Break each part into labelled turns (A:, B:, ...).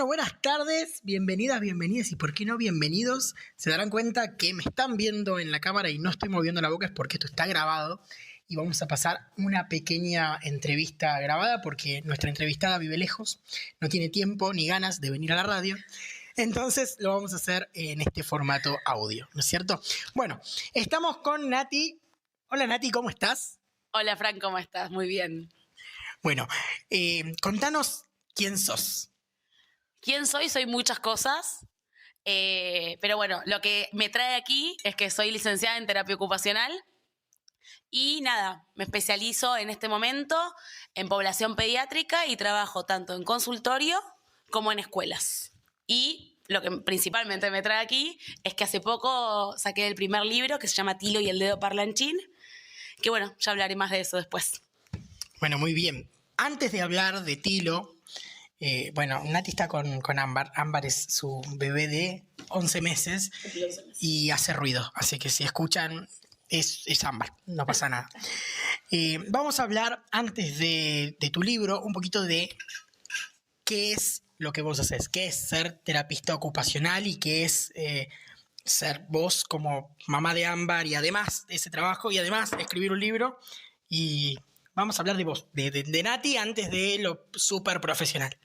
A: Bueno, buenas tardes, bienvenidas, bienvenidas y por qué no bienvenidos. Se darán cuenta que me están viendo en la cámara y no estoy moviendo la boca, es porque esto está grabado y vamos a pasar una pequeña entrevista grabada porque nuestra entrevistada vive lejos, no tiene tiempo ni ganas de venir a la radio. Entonces lo vamos a hacer en este formato audio, ¿no es cierto? Bueno, estamos con Nati. Hola Nati, ¿cómo estás?
B: Hola Fran, ¿cómo estás? Muy bien.
A: Bueno, contanos quién sos.
B: ¿Quién soy? Soy muchas cosas, pero bueno, lo que me trae aquí es que soy licenciada en terapia ocupacional y nada, me especializo en este momento en población pediátrica y trabajo tanto en consultorio como en escuelas. Y lo que principalmente me trae aquí es que hace poco saqué el primer libro que se llama Tilo y el dedo parlanchín, que bueno, ya hablaré más de eso después.
A: Bueno, muy bien. Antes de hablar de Tilo, bueno, Nati está con Ámbar. Ámbar es su bebé de 11 meses y hace ruido. Así que si escuchan, es Ámbar, no pasa nada. Vamos a hablar, antes de tu libro, un poquito de qué es lo que vos haces. ¿Qué es ser terapista ocupacional y qué es ser vos como mamá de Ámbar y además de ese trabajo y además escribir un libro? Y vamos a hablar de vos, de Nati, antes de lo súper profesional.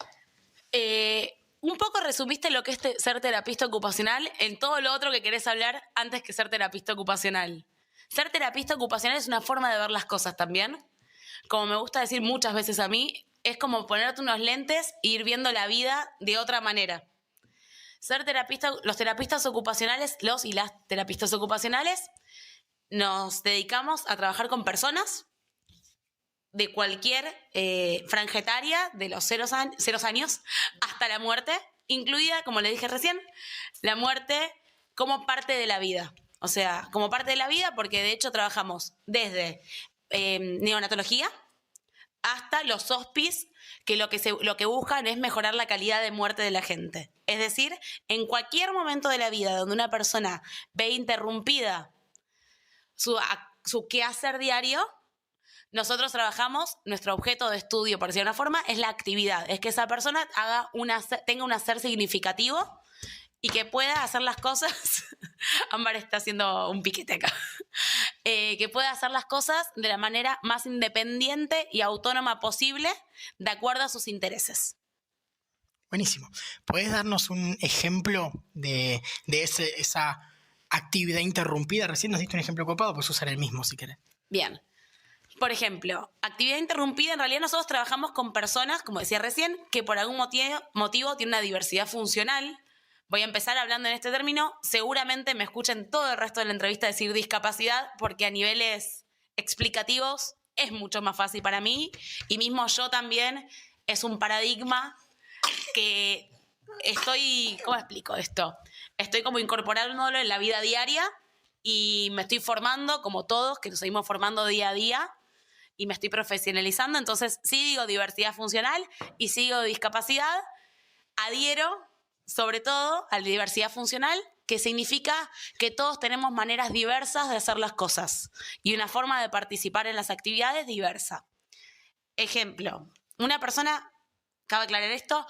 B: Un poco resumiste lo que es ser terapista ocupacional en todo lo otro que querés hablar antes que ser terapista ocupacional. Ser terapista ocupacional es una forma de ver las cosas también. Como me gusta decir muchas veces a mí, es como ponerte unos lentes e ir viendo la vida de otra manera. Ser terapista, los terapistas ocupacionales, los y las terapistas ocupacionales, nos dedicamos a trabajar con personas de cualquier franja etaria, de los 0 años hasta la muerte, incluida, como le dije recién, la muerte como parte de la vida. O sea, como parte de la vida, porque de hecho trabajamos desde neonatología hasta los hospice, que lo que buscan es mejorar la calidad de muerte de la gente. Es decir, en cualquier momento de la vida donde una persona ve interrumpida su quehacer diario, nosotros trabajamos, nuestro objeto de estudio, por decirlo de una forma, es la actividad. Es que esa persona tenga un hacer significativo y que pueda hacer las cosas. Ámbar está haciendo un piquete acá. Que pueda hacer las cosas de la manera más independiente y autónoma posible, de acuerdo a sus intereses.
A: Buenísimo. ¿Podés darnos un ejemplo de esa actividad interrumpida? Recién nos diste un ejemplo copado, puedes usar el mismo si querés.
B: Bien. Por ejemplo, actividad interrumpida, en realidad nosotros trabajamos con personas, como decía recién, que por algún motivo tienen una diversidad funcional. Voy a empezar hablando en este término. Seguramente me escuchen todo el resto de la entrevista decir discapacidad, porque a niveles explicativos es mucho más fácil para mí. Y mismo yo también es un paradigma que ¿cómo explico esto? Estoy como incorporándolo en la vida diaria y me estoy formando, como todos, que nos seguimos formando día a día, y me estoy profesionalizando. Entonces sí digo diversidad funcional y sí digo discapacidad. Adhiero sobre todo a la diversidad funcional, que significa que todos tenemos maneras diversas de hacer las cosas y una forma de participar en las actividades diversa. Ejemplo, una persona, cabe aclarar esto,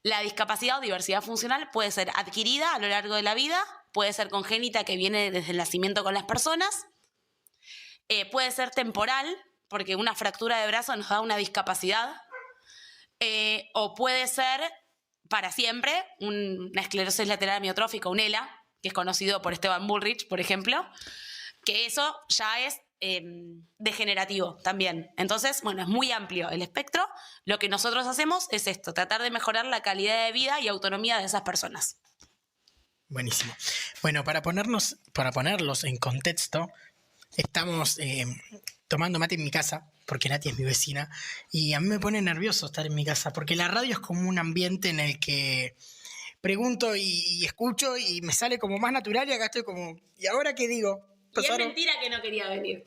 B: la discapacidad o diversidad funcional puede ser adquirida a lo largo de la vida, puede ser congénita, que viene desde el nacimiento con las personas, puede ser temporal, porque una fractura de brazo nos da una discapacidad, o puede ser para siempre una esclerosis lateral amiotrófica, un ELA, que es conocido por Esteban Bullrich, por ejemplo, que eso ya es degenerativo también. Entonces, bueno, es muy amplio el espectro. Lo que nosotros hacemos es esto, tratar de mejorar la calidad de vida y autonomía de esas personas.
A: Buenísimo. Bueno, para ponerlos en contexto, estamos tomando mate en mi casa, porque Nati es mi vecina, y a mí me pone nervioso estar en mi casa, porque la radio es como un ambiente en el que pregunto y escucho y me sale como más natural y acá estoy como, ¿y ahora qué digo?
B: Y es mentira que no quería venir.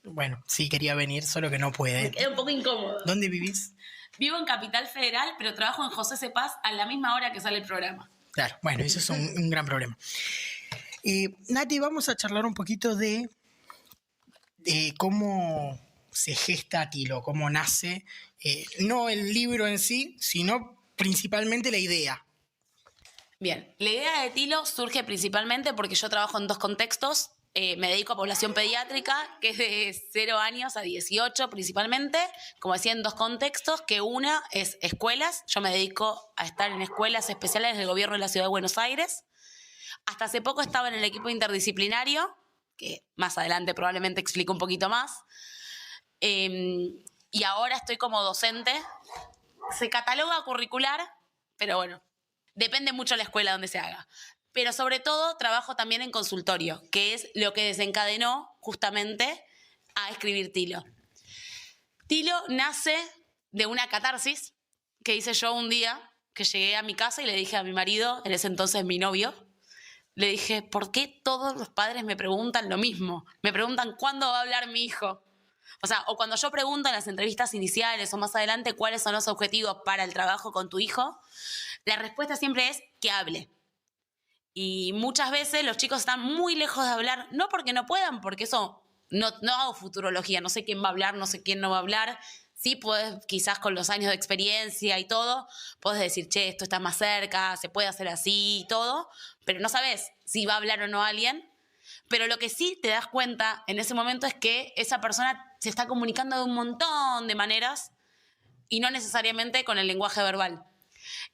A: Bueno, sí quería venir, solo que no puede.
B: Me quedé un poco incómodo.
A: ¿Dónde vivís?
B: Vivo en Capital Federal, pero trabajo en José C. Paz a la misma hora que sale el programa.
A: Claro, bueno, eso es un gran problema. Nati, vamos a charlar un poquito de cómo se gesta Tilo, cómo nace, no el libro en sí, sino principalmente la idea.
B: Bien, la idea de Tilo surge principalmente porque yo trabajo en dos contextos. Me dedico a población pediátrica, que es de 0 años a 18 principalmente, como decía, en dos contextos, que una es escuelas. Yo me dedico a estar en escuelas especiales del gobierno de la Ciudad de Buenos Aires. Hasta hace poco estaba en el equipo interdisciplinario, que más adelante probablemente explico un poquito más. Y ahora estoy como docente. Se cataloga curricular, pero bueno, depende mucho de la escuela donde se haga. Pero sobre todo trabajo también en consultorio, que es lo que desencadenó justamente a escribir Tilo. Tilo nace de una catarsis que hice yo un día que llegué a mi casa y le dije a mi marido, en ese entonces mi novio, le dije, ¿por qué todos los padres me preguntan lo mismo? Me preguntan cuándo va a hablar mi hijo. O sea, o cuando yo pregunto en las entrevistas iniciales o más adelante cuáles son los objetivos para el trabajo con tu hijo, la respuesta siempre es que hable. Y muchas veces los chicos están muy lejos de hablar, no porque no puedan, porque eso no hago futurología, no sé quién va a hablar, no sé quién no va a hablar. Sí, puedes, quizás con los años de experiencia y todo, puedes decir, che, esto está más cerca, se puede hacer así y todo, pero no sabes si va a hablar o no alguien. Pero lo que sí te das cuenta en ese momento es que esa persona se está comunicando de un montón de maneras y no necesariamente con el lenguaje verbal.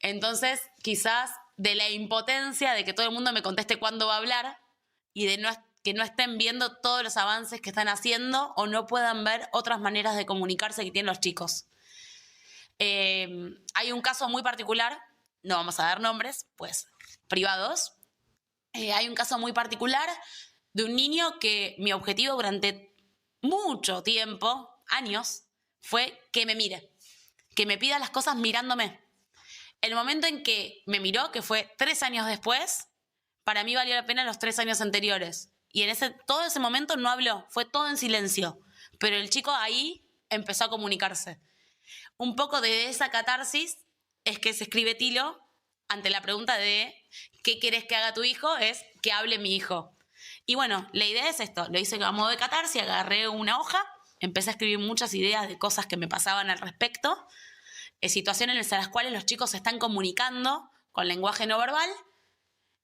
B: Entonces, quizás de la impotencia de que todo el mundo me conteste cuándo va a hablar y de que no estén viendo todos los avances que están haciendo o no puedan ver otras maneras de comunicarse que tienen los chicos. Hay un caso muy particular, no vamos a dar nombres, pues privados. Hay un caso muy particular de un niño que mi objetivo durante mucho tiempo, años, fue que me mire, que me pida las cosas mirándome. El momento en que me miró, que fue 3 años después, para mí valió la pena los 3 años anteriores. Y en todo ese momento no habló, fue todo en silencio. Pero el chico ahí empezó a comunicarse. Un poco de esa catarsis es que se escribe Tilo ante la pregunta de ¿qué querés que haga tu hijo? Es que hable mi hijo. Y bueno, la idea es esto. Lo hice a modo de catarsis, agarré una hoja, empecé a escribir muchas ideas de cosas que me pasaban al respecto, situaciones en las cuales los chicos se están comunicando con lenguaje no verbal,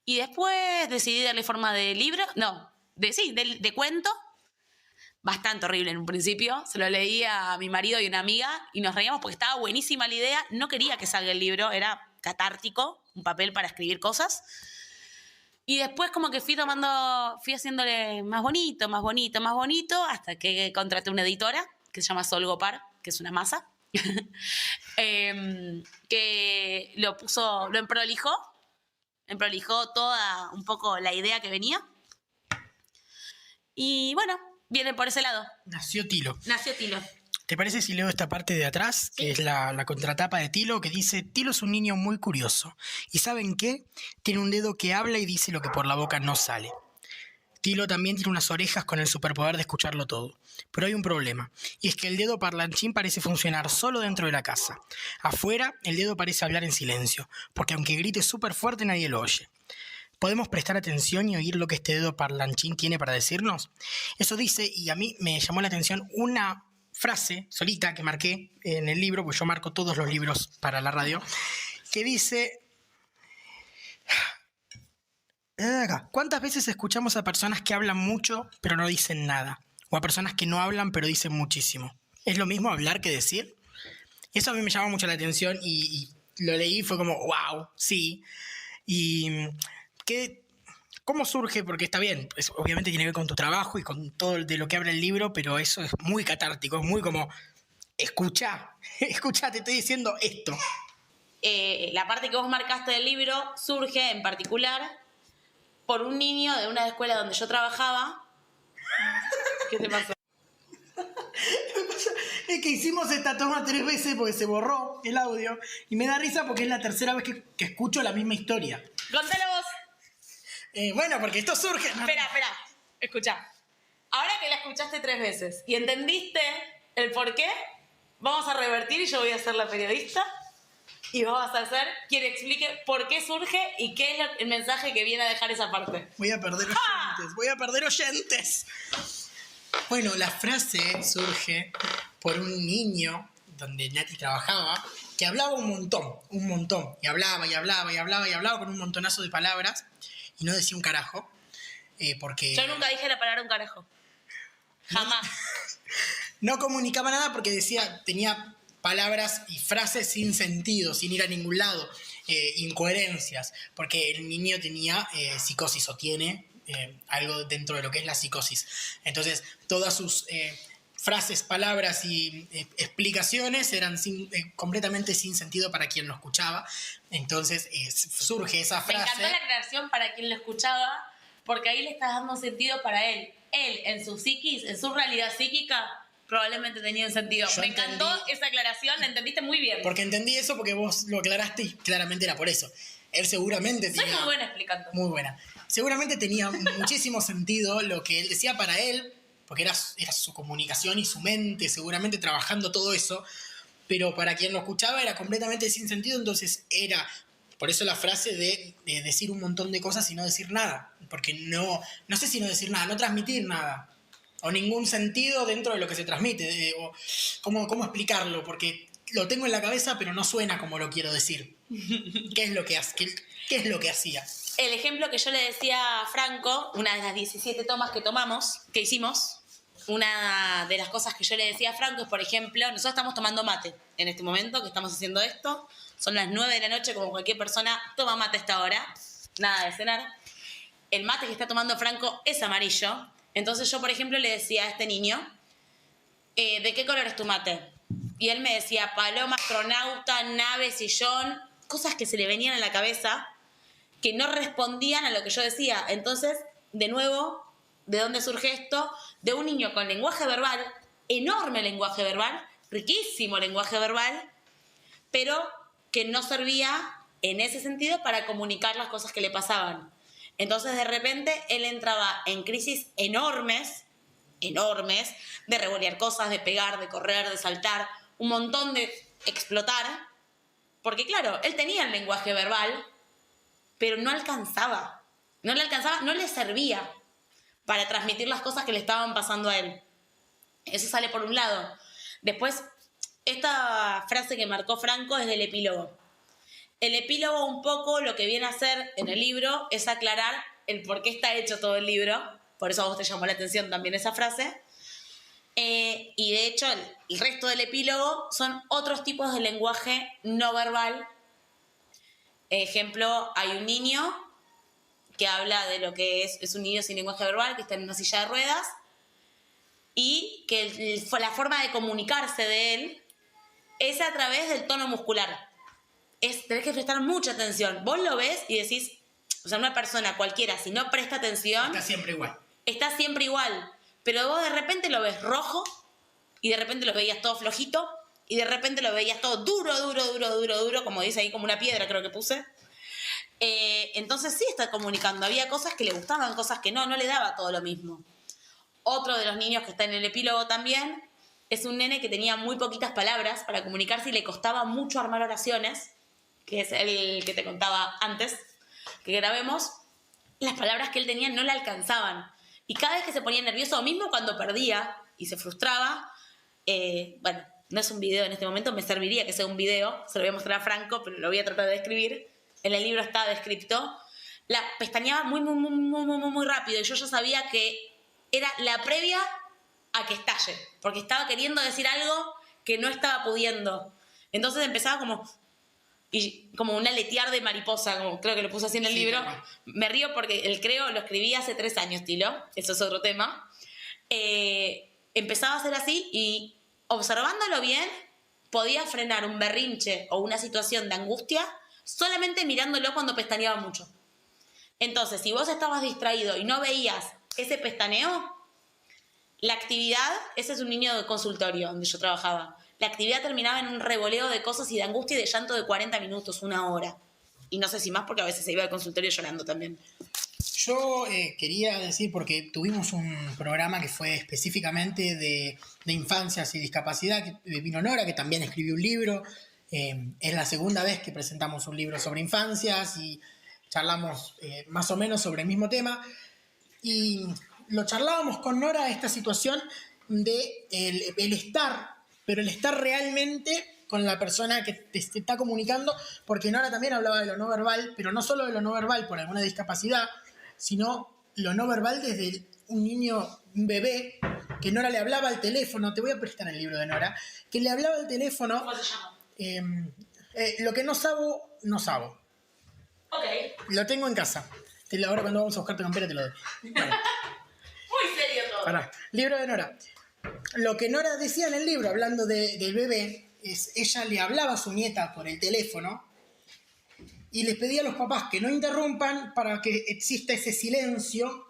B: y después decidí darle forma de libro, de cuento, bastante horrible en un principio. Se lo leí a mi marido y una amiga y nos reíamos porque estaba buenísima la idea. No quería que salga el libro, era catártico, un papel para escribir cosas. Y después como que fui haciéndole más bonito, hasta que contraté una editora que se llama Solgopar, que es una masa, que lo emprolijó toda un poco la idea que venía. Y bueno, viene por ese lado.
A: Nació Tilo.
C: ¿Te parece si leo esta parte de atrás, que es la contratapa de Tilo, que dice: Tilo es un niño muy curioso. ¿Y saben qué? Tiene un dedo que habla y dice lo que por la boca no sale. Tilo también tiene unas orejas con el superpoder de escucharlo todo. Pero hay un problema, y es que el dedo parlanchín parece funcionar solo dentro de la casa. Afuera, el dedo parece hablar en silencio, porque aunque grite súper fuerte nadie lo oye. ¿Podemos prestar atención y oír lo que este dedo parlanchín tiene para decirnos? Eso dice, y a mí me llamó la atención una frase solita que marqué en el libro, pues yo marco todos los libros para la radio, que dice: ¿cuántas veces escuchamos a personas que hablan mucho pero no dicen nada? O a personas que no hablan pero dicen muchísimo. ¿Es lo mismo hablar que decir? Eso a mí me llama mucho la atención y lo leí y fue como, wow, sí. Y ¿cómo surge? Porque está bien, pues obviamente tiene que ver con tu trabajo y con todo de lo que habla el libro, pero eso es muy catártico, es muy como, escucha, te estoy diciendo esto.
B: La parte que vos marcaste del libro surge en particular por un niño de una escuela donde yo trabajaba. ¿Qué te pasó?
A: Es que hicimos esta toma 3 veces porque se borró el audio y me da risa porque es la tercera vez que escucho la misma historia.
B: Contalo vos.
A: Bueno, porque esto surge...
B: Espera. Escuchá. Ahora que la escuchaste 3 veces y entendiste el por qué, vamos a revertir y yo voy a ser la periodista y vos vas a ser quien explique por qué surge y qué es el mensaje que viene a dejar esa parte.
A: Voy a perder oyentes. Bueno, la frase surge por un niño donde Nati trabajaba que hablaba un montón, y hablaba con un montonazo de palabras, y no decía un carajo, porque...
B: Yo nunca dije la palabra un carajo. Jamás.
A: No comunicaba nada porque tenía palabras y frases sin sentido, sin ir a ningún lado, incoherencias, porque el niño tenía psicosis o tiene algo dentro de lo que es la psicosis. Entonces, todas sus frases, palabras y explicaciones eran completamente sin sentido para quien lo escuchaba. Entonces, surge esa frase.
B: Me encantó la aclaración para quien lo escuchaba, porque ahí le estás dando sentido para él. Él, en su psiquis, en su realidad psíquica, probablemente tenía un sentido. Me encantó esa aclaración, la entendiste muy bien.
A: Porque entendí eso porque vos lo aclaraste y claramente era por eso. Él seguramente tenía...
B: Soy muy buena explicando.
A: Muy buena. Seguramente tenía muchísimo sentido lo que él decía para él, porque era su comunicación y su mente, seguramente trabajando todo eso, pero para quien lo escuchaba era completamente sin sentido, entonces era... Por eso la frase de decir un montón de cosas y no decir nada. Porque no sé si no decir nada, no transmitir nada. O ningún sentido dentro de lo que se transmite. ¿Cómo explicarlo? Porque lo tengo en la cabeza, pero no suena como lo quiero decir. ¿Qué es lo que hacía?
B: El ejemplo que yo le decía a Franco, una de las 17 tomas que hicimos, una de las cosas que yo le decía a Franco es, por ejemplo, nosotros estamos tomando mate en este momento, que estamos haciendo esto. Son las 9 de la noche, como cualquier persona toma mate a esta hora. Nada de cenar. El mate que está tomando Franco es amarillo. Entonces yo, por ejemplo, le decía a este niño, ¿de qué color es tu mate? Y él me decía, paloma, astronauta, nave, sillón, cosas que se le venían a la cabeza, que no respondían a lo que yo decía. Entonces, de nuevo, ¿de dónde surge esto? De un niño con lenguaje verbal, enorme lenguaje verbal, riquísimo lenguaje verbal, pero que no servía en ese sentido para comunicar las cosas que le pasaban. Entonces, de repente, él entraba en crisis enormes, de revolear cosas, de pegar, de correr, de saltar, un montón de explotar, porque claro, él tenía el lenguaje verbal, pero no le servía para transmitir las cosas que le estaban pasando a él. Eso sale por un lado. Después, esta frase que marcó Franco es del epílogo. El epílogo un poco lo que viene a hacer en el libro es aclarar el por qué está hecho todo el libro. Por eso a vos te llamó la atención también esa frase. Y de hecho el resto del epílogo son otros tipos de lenguaje no verbal. Ejemplo, hay un niño que habla de lo que es un niño sin lenguaje verbal, que está en una silla de ruedas, y que la forma de comunicarse de él es a través del tono muscular. Tenés que prestar mucha atención. Vos lo ves y decís, o sea, una persona cualquiera, si no presta atención...
A: Está siempre igual.
B: Está siempre igual. Pero vos de repente lo ves rojo, y de repente lo veías todo flojito, y de repente lo veías todo duro, como dice ahí, como una piedra creo que puse. Entonces sí está comunicando. Había cosas que le gustaban, cosas que no le daba todo lo mismo. Otro de los niños que está en el epílogo también es un nene que tenía muy poquitas palabras para comunicarse y le costaba mucho armar oraciones, que es el que te contaba antes, que grabemos. Las palabras que él tenía no le alcanzaban. Y cada vez que se ponía nervioso, o mismo cuando perdía y se frustraba, bueno, no es un video en este momento, me serviría que sea un video, se lo voy a mostrar a Franco, pero lo voy a tratar de describir. En el libro está descrito. La pestañeaba muy rápido y yo ya sabía que era la previa a que estalle, porque estaba queriendo decir algo que no estaba pudiendo. Entonces empezaba como un aletear de mariposa, como creo que lo puse así en el libro. Claro. Me río porque lo escribí hace 3 años, Tilo, eso es otro tema. Empezaba a hacer así y observándolo bien, podía frenar un berrinche o una situación de angustia solamente mirándolo cuando pestañeaba mucho. Entonces, si vos estabas distraído y no veías ese pestaneo, la actividad, ese es un niño de consultorio donde yo trabajaba, la actividad terminaba en un revoleo de cosas y de angustia y de llanto de 40 minutos, 1 hora. Y no sé si más, porque a veces se iba al consultorio llorando también.
A: Yo quería decir, porque tuvimos un programa que fue específicamente de infancias y discapacidad, que vino Nora, que también escribió un libro. Es la segunda vez que presentamos un libro sobre infancias y charlamos más o menos sobre el mismo tema. Y lo charlábamos con Nora, esta situación de el estar, pero el estar realmente con la persona que te está comunicando, porque Nora también hablaba de lo no verbal, pero no solo de lo no verbal por alguna discapacidad, sino lo no verbal desde un niño, un bebé, que Nora le hablaba al teléfono. Te voy a prestar el libro de Nora, que le hablaba al teléfono.
B: ¿Cómo se llama?
A: Lo que no sabo, no sabo.
B: Ok.
A: Lo tengo en casa. Ahora cuando vamos a buscarte con pera te lo doy. Bueno.
B: Muy serio todo.
A: Pará. Libro de Nora. Lo que Nora decía en el libro, hablando del bebé, es ella le hablaba a su nieta por el teléfono y les pedía a los papás que no interrumpan para que exista ese silencio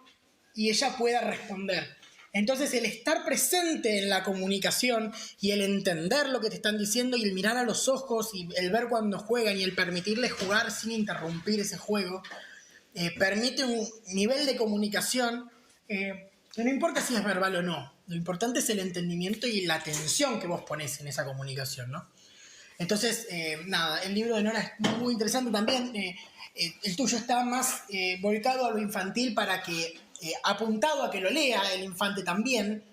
A: y ella pueda responder. Entonces el estar presente en la comunicación y el entender lo que te están diciendo y el mirar a los ojos y el ver cuando juegan y el permitirles jugar sin interrumpir ese juego, permite un nivel de comunicación que no importa si es verbal o no. Lo importante es el entendimiento y la atención que vos ponés en esa comunicación, ¿no? Entonces, nada, el libro de Nora es muy interesante también. El tuyo está más volcado a lo infantil para que, apuntado a que lo lea el infante también.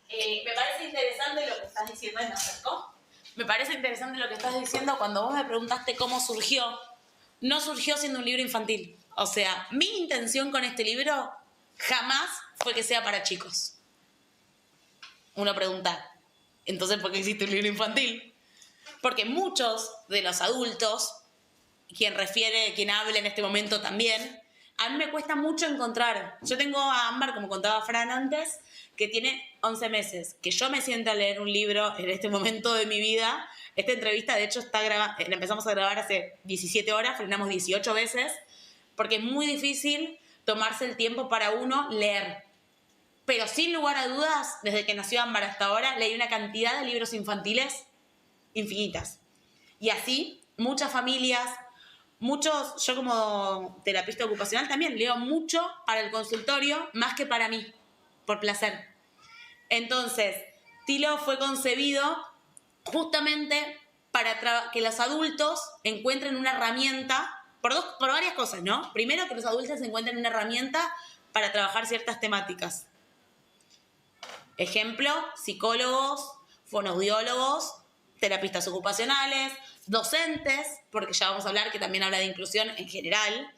B: Me parece interesante lo que estás diciendo, ¿me acercó? Me parece interesante lo que estás diciendo cuando vos me preguntaste cómo surgió. No surgió siendo un libro infantil. O sea, mi intención con este libro jamás fue que sea para chicos. Uno pregunta, entonces, ¿por qué existe un libro infantil? Porque muchos de los adultos, quien habla en este momento también, a mí me cuesta mucho encontrar. Yo tengo a Ámbar, como contaba Fran antes, que tiene 11 meses. Que yo me sienta a leer un libro en este momento de mi vida. Esta entrevista, de hecho, la empezamos a grabar hace 17 horas, frenamos 18 veces, porque es muy difícil tomarse el tiempo para uno leer. Pero sin lugar a dudas, desde que nació Ámbar hasta ahora, leí una cantidad de libros infantiles infinitas. Y así, muchas familias, yo como terapista ocupacional también leo mucho para el consultorio, más que para mí, por placer. Entonces, Tilo fue concebido justamente para que los adultos encuentren una herramienta, por varias cosas, ¿no? Primero, que los adultos encuentren una herramienta para trabajar ciertas temáticas. Ejemplo, psicólogos, fonoaudiólogos, terapistas ocupacionales, docentes, porque ya vamos a hablar que también habla de inclusión en general.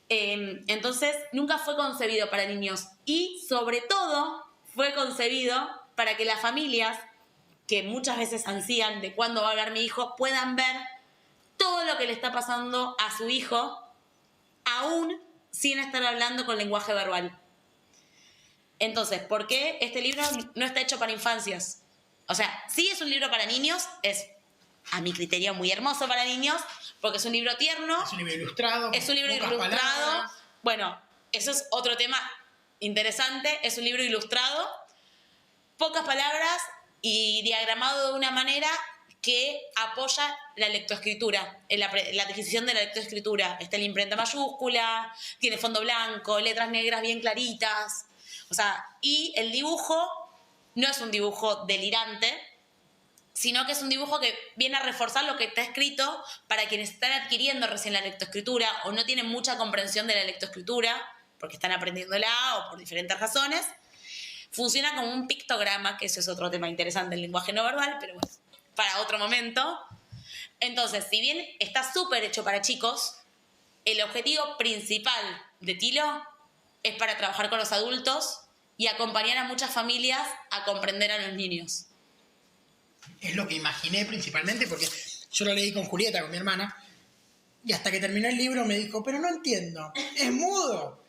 B: Entonces, nunca fue concebido para niños y, sobre todo, fue concebido para que las familias, que muchas veces ansían de cuándo va a hablar mi hijo, puedan ver todo lo que le está pasando a su hijo, aún sin estar hablando con lenguaje verbal. Entonces, ¿por qué este libro no está hecho para infancias? O sea, sí es un libro para niños, es a mi criterio muy hermoso para niños, porque es un libro tierno.
A: Es un libro ilustrado.
B: Es un libro ilustrado. Palabras. Bueno, eso es otro tema interesante. Es un libro ilustrado, pocas palabras y diagramado de una manera que apoya la lectoescritura, la adquisición de la lectoescritura. Está la imprenta mayúscula, tiene fondo blanco, letras negras bien claritas. O sea, y el dibujo no es un dibujo delirante, sino que es un dibujo que viene a reforzar lo que está escrito para quienes están adquiriendo recién la lectoescritura o no tienen mucha comprensión de la lectoescritura, porque están aprendiéndola o por diferentes razones. Funciona como un pictograma, que eso es otro tema interesante, el lenguaje no verbal, pero bueno, para otro momento. Entonces, si bien está súper hecho para chicos, el objetivo principal de Tilo es para trabajar con los adultos y acompañar a muchas familias a comprender a los niños.
A: Es lo que imaginé principalmente, porque yo lo leí con Julieta, con mi hermana, y hasta que terminó el libro me dijo, pero no entiendo, es mudo.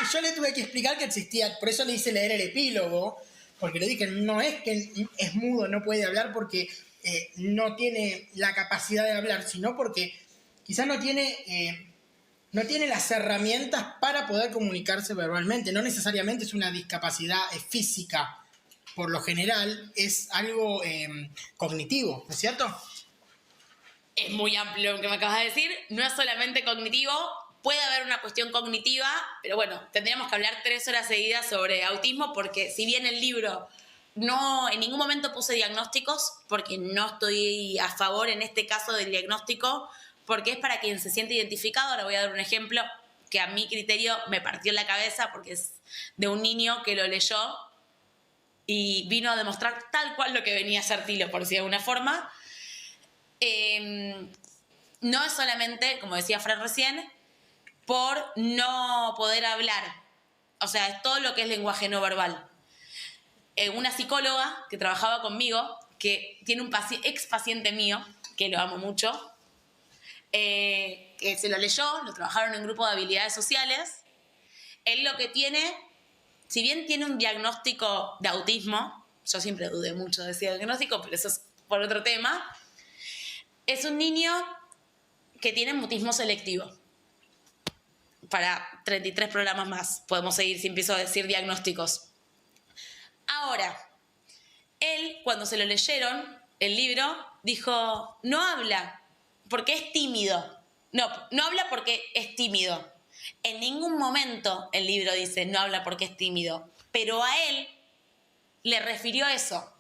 A: Y yo le tuve que explicar que existía, por eso le hice leer el epílogo, porque le dije, no es que es mudo, no puede hablar porque no tiene la capacidad de hablar, sino porque quizás no tiene las herramientas para poder comunicarse verbalmente. No necesariamente es una discapacidad física. Por lo general, es algo cognitivo, ¿no es cierto?
B: Es muy amplio lo que me acabas de decir. No es solamente cognitivo, puede haber una cuestión cognitiva, pero bueno, tendríamos que hablar 3 horas seguidas sobre autismo, porque si bien el libro no en ningún momento puse diagnósticos, porque no estoy a favor en este caso del diagnóstico, porque es para quien se siente identificado. Ahora voy a dar un ejemplo que a mi criterio me partió la cabeza, porque es de un niño que lo leyó y vino a demostrar tal cual lo que venía a ser Tilo, por decir de alguna forma. no es solamente, como decía Fran recién, por no poder hablar. O sea, es todo lo que es lenguaje no verbal. Una psicóloga que trabajaba conmigo, que tiene un ex paciente mío, que lo amo mucho, que se lo leyó, lo trabajaron en un grupo de habilidades sociales. Él lo que tiene, si bien tiene un diagnóstico de autismo, yo siempre dudé mucho de ese diagnóstico, pero eso es por otro tema, es un niño que tiene mutismo selectivo. Para 33 programas más podemos seguir si empiezo a decir diagnósticos. Ahora, él, cuando se lo leyeron, el libro, dijo, no habla porque es tímido. No habla porque es tímido. En ningún momento el libro dice, no habla porque es tímido. Pero a él le refirió eso.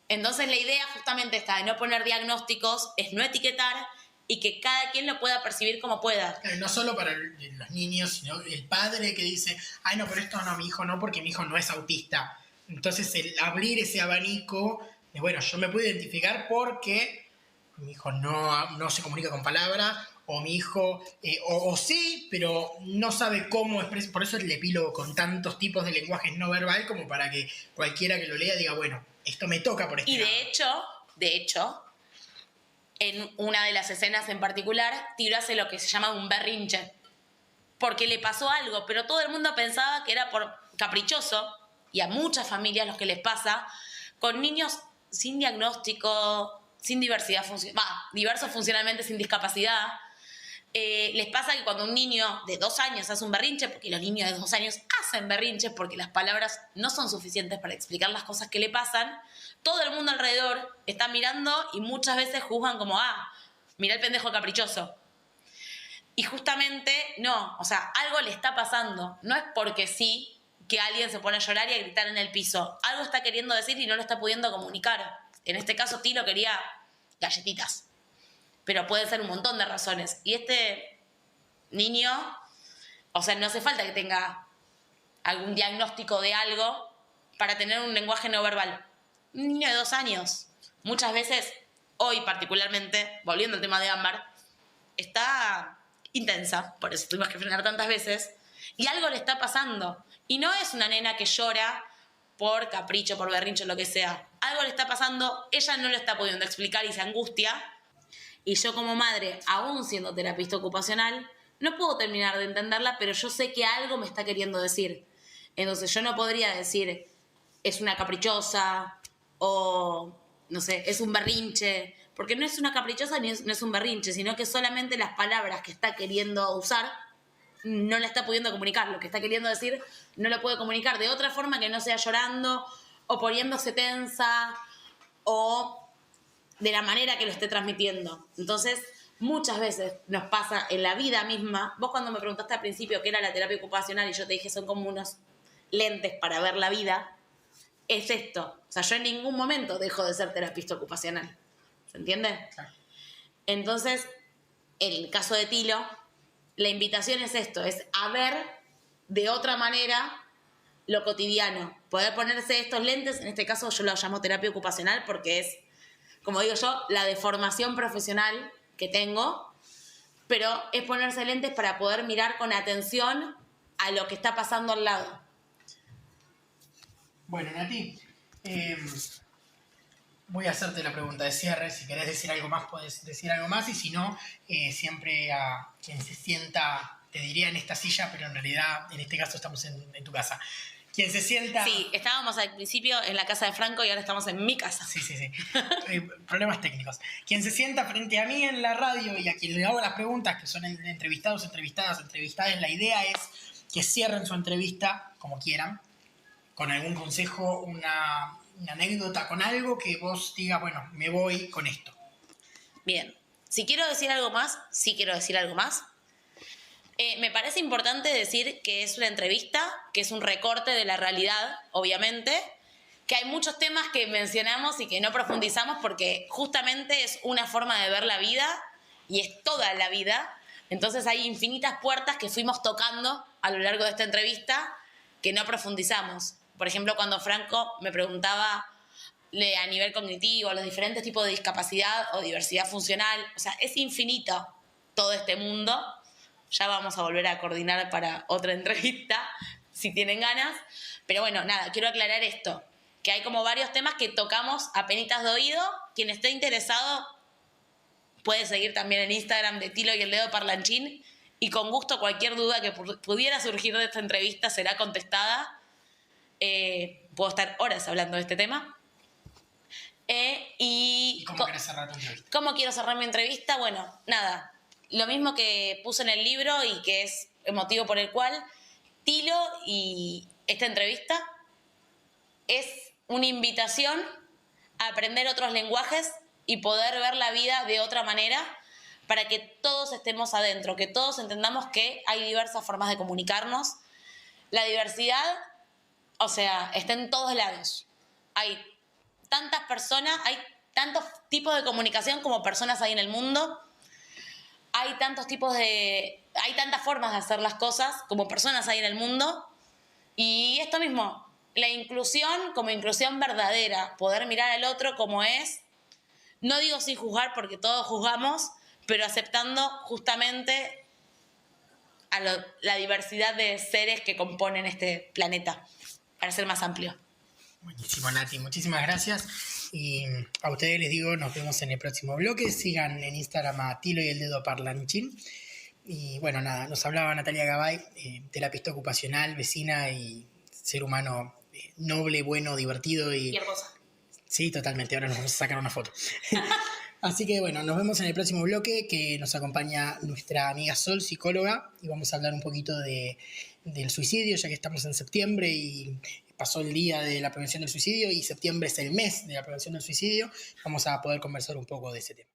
B: Entonces la idea justamente está de no poner diagnósticos, es no etiquetar y que cada quien lo pueda percibir como pueda.
C: Claro, no solo para los niños, sino el padre que dice, ay no, pero esto no, mi hijo no, porque mi hijo no es autista. Entonces el abrir ese abanico de, bueno, yo me puedo identificar porque mi hijo no se comunica con palabras, o mi hijo, o sí, pero no sabe cómo expresar. Por eso el epílogo con tantos tipos de lenguajes no verbal, como para que cualquiera que lo lea diga, bueno, esto me toca por este
B: Y
C: lado.
B: de hecho, en una de las escenas en particular, Tilo hace lo que se llama un berrinche. Porque le pasó algo, pero todo el mundo pensaba que era por caprichoso, y a muchas familias los que les pasa, con niños sin diagnóstico, sin diversidad diversos funcionalmente, sin discapacidad. Les pasa que cuando un niño de 2 años hace un berrinche, porque los niños de 2 años hacen berrinches porque las palabras no son suficientes para explicar las cosas que le pasan, todo el mundo alrededor está mirando y muchas veces juzgan como, mira el pendejo caprichoso. Y justamente no, o sea, algo le está pasando. No es porque sí que alguien se pone a llorar y a gritar en el piso. Algo está queriendo decir y no lo está pudiendo comunicar. En este caso, Tilo quería galletitas. Pero pueden ser un montón de razones. Y este niño, o sea, no hace falta que tenga algún diagnóstico de algo para tener un lenguaje no verbal. Un niño de 2 años, muchas veces, hoy particularmente, volviendo al tema de Ámbar, está intensa, por eso tuvimos que frenar tantas veces, y algo le está pasando. Y no es una nena que llora por capricho, por berrincho, lo que sea. Algo le está pasando, ella no lo está pudiendo explicar y se angustia. Y yo como madre, aún siendo terapista ocupacional, no puedo terminar de entenderla, pero yo sé que algo me está queriendo decir. Entonces yo no podría decir, es una caprichosa o, no sé, es un berrinche. Porque no es una caprichosa ni no es un berrinche, sino que solamente las palabras que está queriendo usar no la está pudiendo comunicar. Lo que está queriendo decir no lo puede comunicar de otra forma que no sea llorando o poniéndose tensa o de la manera que lo esté transmitiendo. Entonces, muchas veces nos pasa en la vida misma. Vos cuando me preguntaste al principio qué era la terapia ocupacional y yo te dije son como unos lentes para ver la vida, es esto. O sea, yo en ningún momento dejo de ser terapista ocupacional. ¿Se entiende?
C: Claro.
B: Entonces, en el caso de Tilo, la invitación es esto, es a ver de otra manera lo cotidiano. Poder ponerse estos lentes, en este caso yo lo llamo terapia ocupacional porque es, como digo yo, la deformación profesional que tengo, pero es ponerse lentes para poder mirar con atención a lo que está pasando al lado.
C: Bueno, Nati, voy a hacerte la pregunta de cierre. Si querés decir algo más, podés decir algo más. Y si no, siempre a quien se sienta, te diría en esta silla, pero en realidad en este caso estamos en tu casa. Quien se sienta...
B: Sí, estábamos al principio en la casa de Franco y ahora estamos en mi casa.
C: Sí. Problemas técnicos. Quien se sienta frente a mí en la radio y a quien le hago las preguntas, que son entrevistados, entrevistadas, la idea es que cierren su entrevista como quieran, con algún consejo, una anécdota, con algo que vos digas, bueno, me voy con esto.
B: Bien, si quiero decir algo más, sí quiero decir algo más. Me parece importante decir que es una entrevista, que es un recorte de la realidad, obviamente, que hay muchos temas que mencionamos y que no profundizamos porque justamente es una forma de ver la vida y es toda la vida. Entonces hay infinitas puertas que fuimos tocando a lo largo de esta entrevista que no profundizamos. Por ejemplo, cuando Franco me preguntaba a nivel cognitivo, los diferentes tipos de discapacidad o diversidad funcional. O sea, es infinito todo este mundo. Ya vamos a volver a coordinar para otra entrevista, si tienen ganas. Pero bueno, nada, quiero aclarar esto, que hay como varios temas que tocamos a penitas de oído. Quien esté interesado puede seguir también en Instagram de Tilo y el Dedo Parlanchín, y con gusto cualquier duda que pudiera surgir de esta entrevista será contestada. Puedo estar horas hablando de este tema.
C: ¿Y cómo querés cerrar tu entrevista?
B: ¿Cómo quiero cerrar mi entrevista? Bueno, nada, lo mismo que puse en el libro y que es el motivo por el cual Tilo y esta entrevista es una invitación a aprender otros lenguajes y poder ver la vida de otra manera, para que todos estemos adentro, que todos entendamos que hay diversas formas de comunicarnos. La diversidad, o sea, está en todos lados. Hay tantas personas, hay tantos tipos de comunicación como personas hay en el mundo. Hay tantas formas de hacer las cosas como personas hay en el mundo. Y esto mismo, la inclusión como inclusión verdadera, poder mirar al otro como es, no digo sin juzgar porque todos juzgamos, pero aceptando justamente a la diversidad de seres que componen este planeta, para ser más amplio.
C: Buenísimo, Nati, muchísimas gracias. Y a ustedes les digo, nos vemos en el próximo bloque. Sigan en Instagram a Tilo y el Dedo Parlanchín. Y bueno, nada, nos hablaba Natalia Gabay, terapista ocupacional, vecina y ser humano noble, bueno, divertido y...
B: Cualquier cosa.
C: Sí, totalmente, ahora nos vamos a sacar una foto. Así que bueno, nos vemos en el próximo bloque, que nos acompaña nuestra amiga Sol, psicóloga, y vamos a hablar un poquito del suicidio, ya que estamos en septiembre y pasó el día de la prevención del suicidio y septiembre es el mes de la prevención del suicidio. Vamos a poder conversar un poco de ese tema.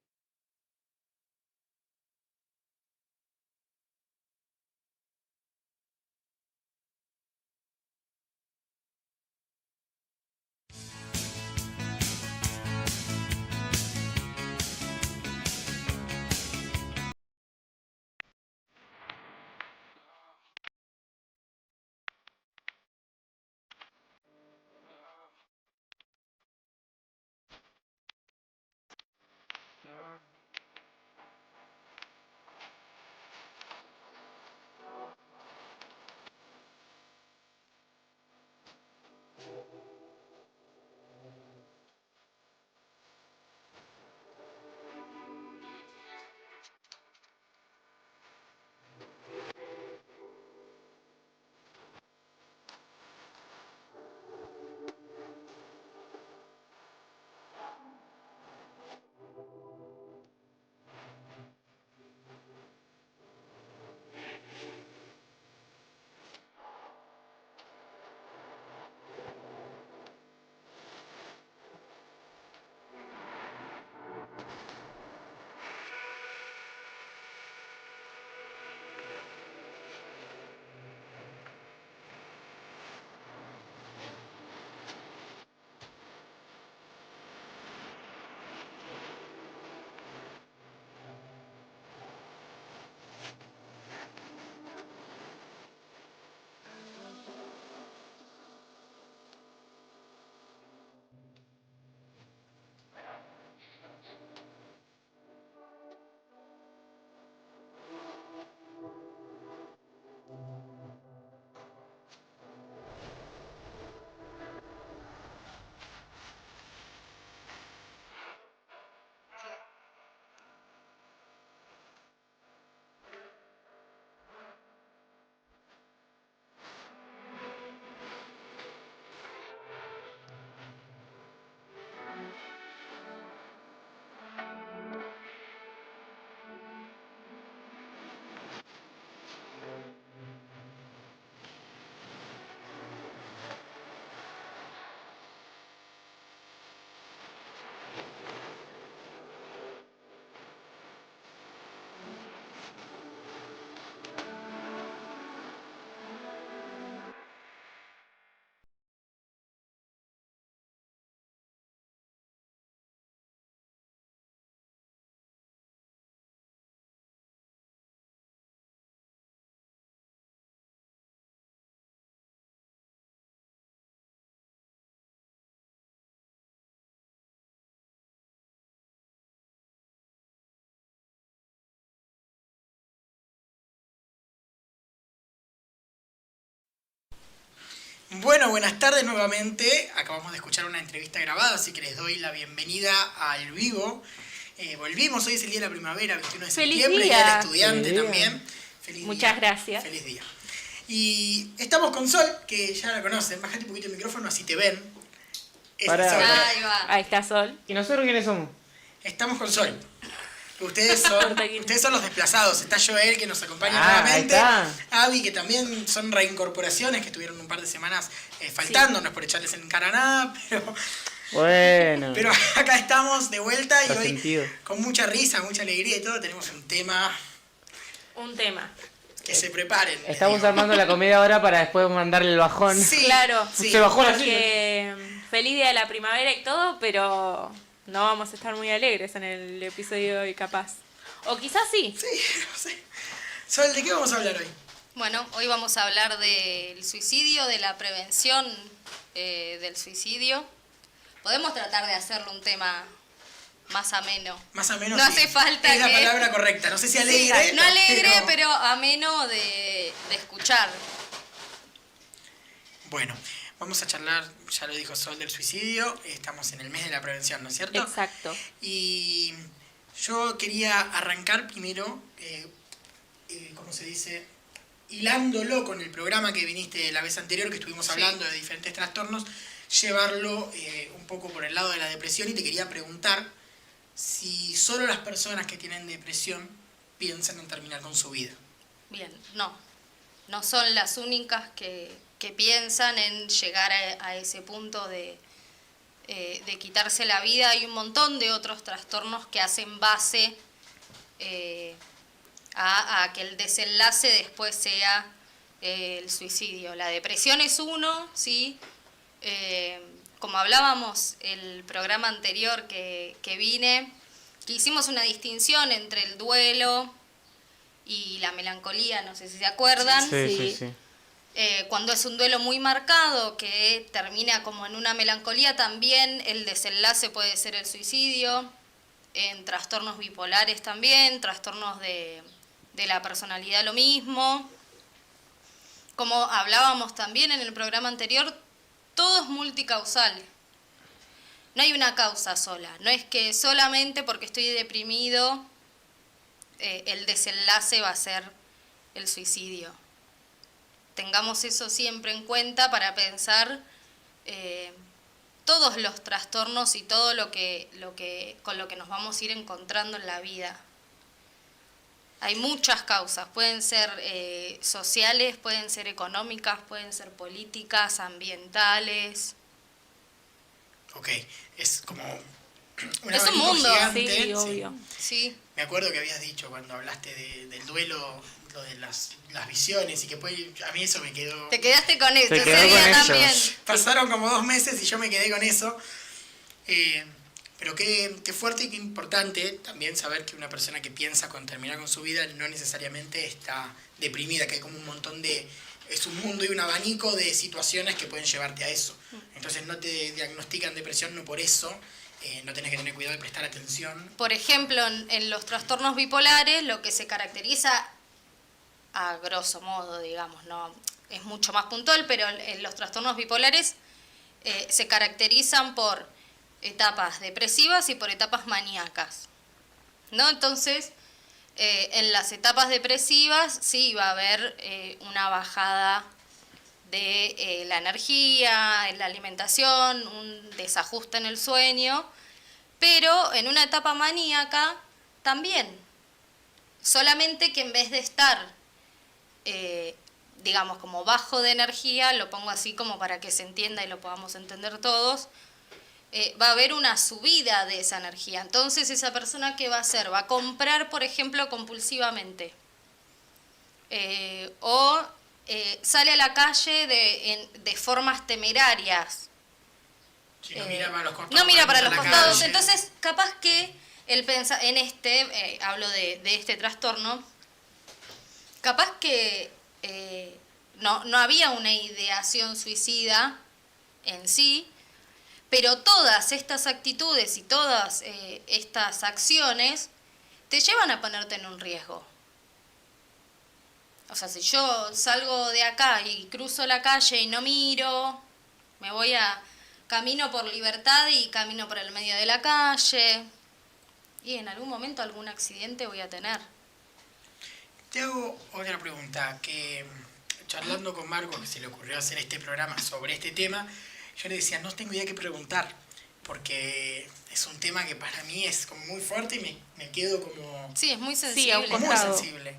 A: Bueno, buenas tardes nuevamente. Acabamos de escuchar una entrevista grabada, así que les doy la bienvenida al vivo. Volvimos, hoy es el día de la primavera, 21 de
D: ¡Feliz
A: septiembre,
D: día!
A: Día del Estudiante
E: ¡Feliz día!
A: también. Feliz
D: Muchas
A: día.
D: gracias.
A: Feliz día. Y estamos con Sol, que ya la conocen. Bájate un poquito el micrófono, así te ven. Esa
E: Pará.
A: es Sol.
F: Ahí va.
D: Ahí está Sol.
E: ¿Y nosotros quiénes somos?
A: Estamos con Sol. Ustedes son los desplazados. Está Joel, que nos acompaña
E: Ah,
A: nuevamente.
E: ahí está.
A: Abby, que también son reincorporaciones, que estuvieron un par de semanas faltando. No es por echarles en cara nada,
E: Bueno.
A: pero acá estamos de vuelta y
E: Está
A: hoy
E: sentido.
A: con mucha risa, mucha alegría y todo. Tenemos un tema
D: Un tema.
A: que se preparen. les
E: Estamos
A: digo.
E: armando la comida ahora para después mandarle el bajón.
A: Sí,
D: Claro.
A: sí.
E: Se bajó la silla.
D: Porque feliz día de la primavera y todo, pero no vamos a estar muy alegres en el episodio de hoy, capaz. O quizás sí.
A: Sí, no sé. Sol, ¿de qué vamos a hablar hoy?
F: Bueno, hoy vamos a hablar del suicidio, de la prevención del suicidio. Podemos tratar de hacerlo un tema más ameno.
A: Más o menos.
F: No
A: sí.
F: hace falta
A: Es la
F: que-
A: palabra correcta. No sé si alegre.
F: Sí, no alegre, pero ameno de escuchar.
A: Bueno, vamos a charlar, ya lo dijo Sol, del suicidio. Estamos en el mes de la prevención, ¿no es cierto?
D: Exacto.
A: Y yo quería arrancar primero, ¿cómo se dice? Hilándolo con el programa que viniste la vez anterior, que estuvimos hablando de diferentes trastornos, llevarlo un poco por el lado de la depresión, y te quería preguntar si solo las personas que tienen depresión piensan en terminar con su vida.
F: Bien, no son las únicas que piensan en llegar a ese punto de quitarse la vida. Hay un montón de otros trastornos que hacen base a que el desenlace después sea el suicidio. La depresión es uno, ¿sí? Como hablábamos el programa anterior que vine, que hicimos una distinción entre el duelo y la melancolía, no sé si se acuerdan.
E: Sí.
F: Cuando es un duelo muy marcado que termina como en una melancolía, también el desenlace puede ser el suicidio. En trastornos bipolares también, trastornos de la personalidad lo mismo. Como hablábamos también en el programa anterior, todo es multicausal. No hay una causa sola. No es que solamente porque estoy deprimido el desenlace va a ser el suicidio. Tengamos eso siempre en cuenta para pensar todos los trastornos y todo con lo que nos vamos a ir encontrando en la vida. Hay muchas causas, pueden ser sociales, pueden ser económicas, pueden ser políticas, ambientales.
A: Ok, es como un
F: Es un
A: abanico
F: mundo,
A: gigante.
D: Sí, obvio.
F: Sí,
A: Me acuerdo que habías dicho cuando hablaste del duelo, lo de las visiones, y que a mí eso me quedó...
F: te quedaste con eso,
E: Se
F: ese
E: quedó
F: día
E: con eso.
F: también.
A: Pasaron como 2 meses y yo me quedé con eso. Pero qué fuerte y qué importante también saber que una persona que piensa con terminar con su vida no necesariamente está deprimida, que hay como un montón de... Es un mundo y un abanico de situaciones que pueden llevarte a eso. Entonces no te diagnostican depresión, no por eso. No tenés que tener cuidado de prestar atención.
F: Por ejemplo, en los trastornos bipolares lo que se caracteriza, a grosso modo, digamos, no es mucho más puntual, pero en los trastornos bipolares se caracterizan por etapas depresivas y por etapas maníacas, ¿no? Entonces, en las etapas depresivas sí va a haber una bajada de la energía, en la alimentación, un desajuste en el sueño, pero en una etapa maníaca también, solamente que en vez de estar, digamos, como bajo de energía, lo pongo así como para que se entienda y lo podamos entender todos, va a haber una subida de esa energía. Entonces, esa persona, ¿qué va a hacer? Va a comprar, por ejemplo, compulsivamente. Sale a la calle de formas temerarias.
A: Si no mira para los costados.
F: No mira para
A: a
F: los
A: la
F: costados.
A: calle.
F: Entonces, capaz que él piensa en hablo de este trastorno, capaz que no había una ideación suicida en sí, pero todas estas actitudes y todas estas acciones te llevan a ponerte en un riesgo. O sea, si yo salgo de acá y cruzo la calle y no miro, camino por Libertad y camino por el medio de la calle, y en algún momento algún accidente voy a tener.
C: Te hago otra pregunta, que charlando con Marco, que se le ocurrió hacer este programa sobre este tema, yo le decía, no tengo idea qué preguntar, porque es un tema que para mí es como muy fuerte y me quedo como
F: Sí, es muy
D: Sí,
F: sensible.
D: a un
C: muy
D: costado.
C: sensible.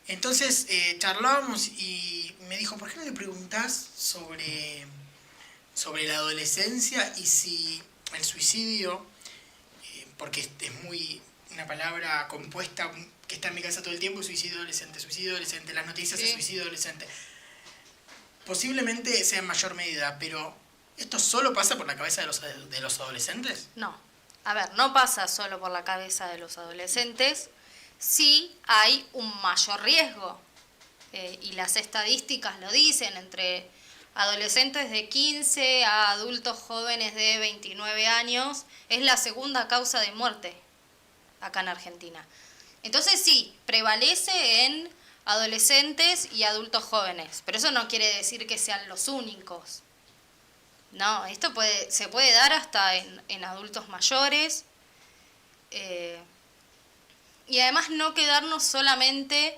C: Entonces charlábamos y me dijo, ¿por qué no le preguntás sobre la adolescencia y si el suicidio, porque es muy una palabra compuesta que está en mi cabeza todo el tiempo, suicidio adolescente, las noticias de
F: Sí.
C: suicidio adolescente. Posiblemente sea en mayor medida, pero ¿esto solo pasa por la cabeza de los adolescentes?
F: No. A ver, no pasa solo por la cabeza de los adolescentes, sí hay un mayor riesgo. Y las estadísticas lo dicen, entre adolescentes de 15 a adultos jóvenes de 29 años, es la segunda causa de muerte acá en Argentina. Entonces sí, prevalece en adolescentes y adultos jóvenes, pero eso no quiere decir que sean los únicos. No, esto se puede dar hasta en adultos mayores. Y además no quedarnos solamente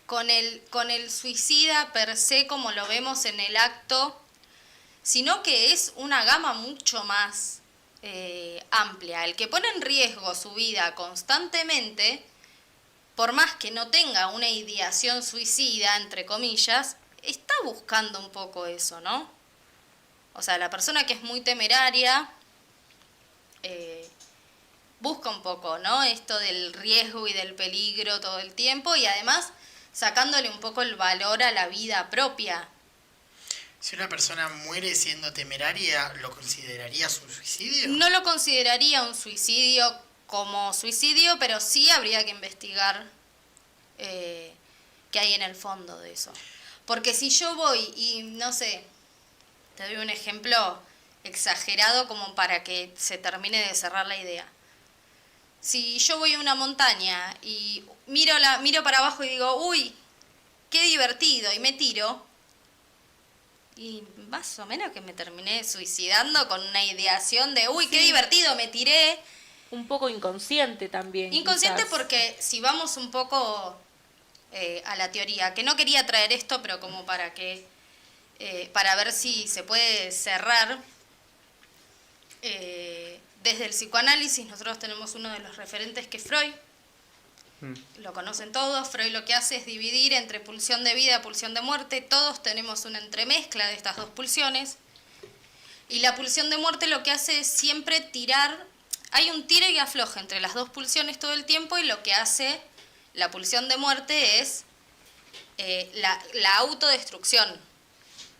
F: con el suicida per se como lo vemos en el acto, sino que es una gama mucho más amplia. El que pone en riesgo su vida constantemente, por más que no tenga una ideación suicida, entre comillas, está buscando un poco eso, ¿no? O sea, la persona que es muy temeraria busca un poco, ¿no? Esto del riesgo y del peligro todo el tiempo, y además sacándole un poco el valor a la vida propia.
C: Si una persona muere siendo temeraria, ¿lo consideraría su suicidio?
F: No lo consideraría un suicidio como suicidio, pero sí habría que investigar qué hay en el fondo de eso. Porque si yo voy y, no sé, te doy un ejemplo exagerado como para que se termine de cerrar la idea. Si yo voy a una montaña y miro para abajo y digo, uy, qué divertido, y me tiro, y más o menos que me terminé suicidando con una ideación de, uy, qué divertido, me tiré.
D: Un poco inconsciente también.
F: Inconsciente
D: quizás.
F: porque si vamos un poco a la teoría, que no quería traer esto, pero como para ver si se puede cerrar. Desde el psicoanálisis nosotros tenemos uno de los referentes que es Freud. Lo conocen todos. Freud lo que hace es dividir entre pulsión de vida y pulsión de muerte. Todos tenemos una entremezcla de estas dos pulsiones. Y la pulsión de muerte lo que hace es siempre tirar. Hay un tira y afloje entre las dos pulsiones todo el tiempo, y lo que hace la pulsión de muerte es la autodestrucción.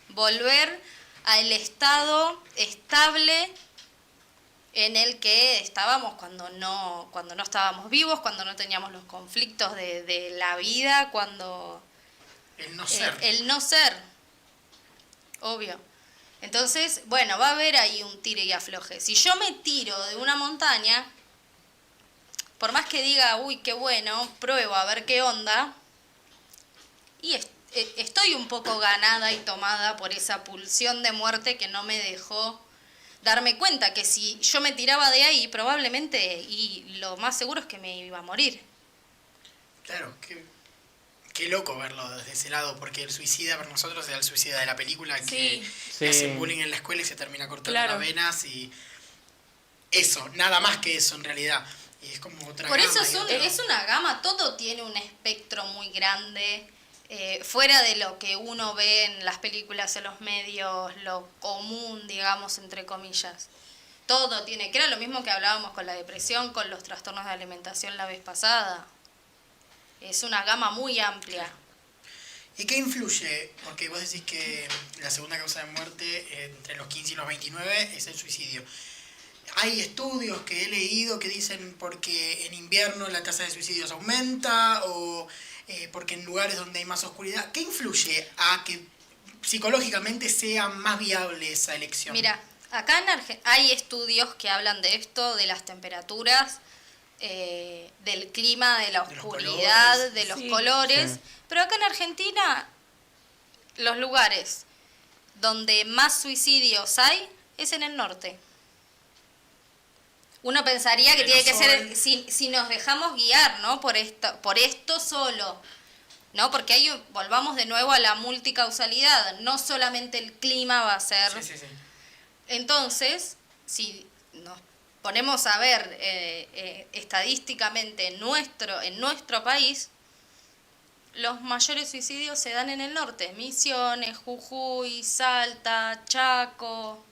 F: Volver al estado estable en el que estábamos cuando no estábamos vivos, cuando no teníamos los conflictos de la vida, cuando...
C: El no ser.
F: El no ser, obvio. Entonces, bueno, va a haber ahí un tire y afloje. Si yo me tiro de una montaña, por más que diga, uy, qué bueno, pruebo a ver qué onda, y estoy un poco ganada y tomada por esa pulsión de muerte que no me dejó darme cuenta que si yo me tiraba de ahí, probablemente, y lo más seguro es que me iba a morir.
C: Claro, qué loco verlo desde ese lado, porque el suicida para nosotros era el suicida de la película, que
E: Sí.
C: le hacen bullying en la escuela y se termina cortando
D: Claro.
C: las venas, y eso, nada más que eso en realidad. Y es como otra
F: Por
C: gama
F: eso
C: y otro-
F: es una gama, todo tiene un espectro muy grande, fuera de lo que uno ve en las películas, en los medios, lo común, digamos, entre comillas. Todo tiene, que era lo mismo que hablábamos con la depresión, con los trastornos de alimentación la vez pasada. Es una gama muy amplia.
C: ¿Y qué influye? Porque vos decís que la segunda causa de muerte entre los 15 y los 29 es el suicidio. Hay estudios que he leído que dicen porque en invierno la tasa de suicidios aumenta o porque en lugares donde hay más oscuridad. ¿Qué influye a que psicológicamente sea más viable esa elección?
F: Mira, acá en Argentina hay estudios que hablan de esto, de las temperaturas, del clima, de la
C: De los
F: oscuridad,
C: colores.
F: de los
D: Sí.
F: colores.
E: Sí.
F: Pero acá en Argentina, los lugares donde más suicidios hay es en el norte. Uno pensaría que
C: Pleno
F: tiene que ser,
C: sol.
F: si nos dejamos guiar, ¿no? Por esto solo, ¿no? Porque volvamos de nuevo a la multicausalidad. No solamente el clima va a ser.
C: Sí.
F: Entonces, si nos ponemos a ver estadísticamente en nuestro país, los mayores suicidios se dan en el norte. Misiones, Jujuy, Salta, Chaco.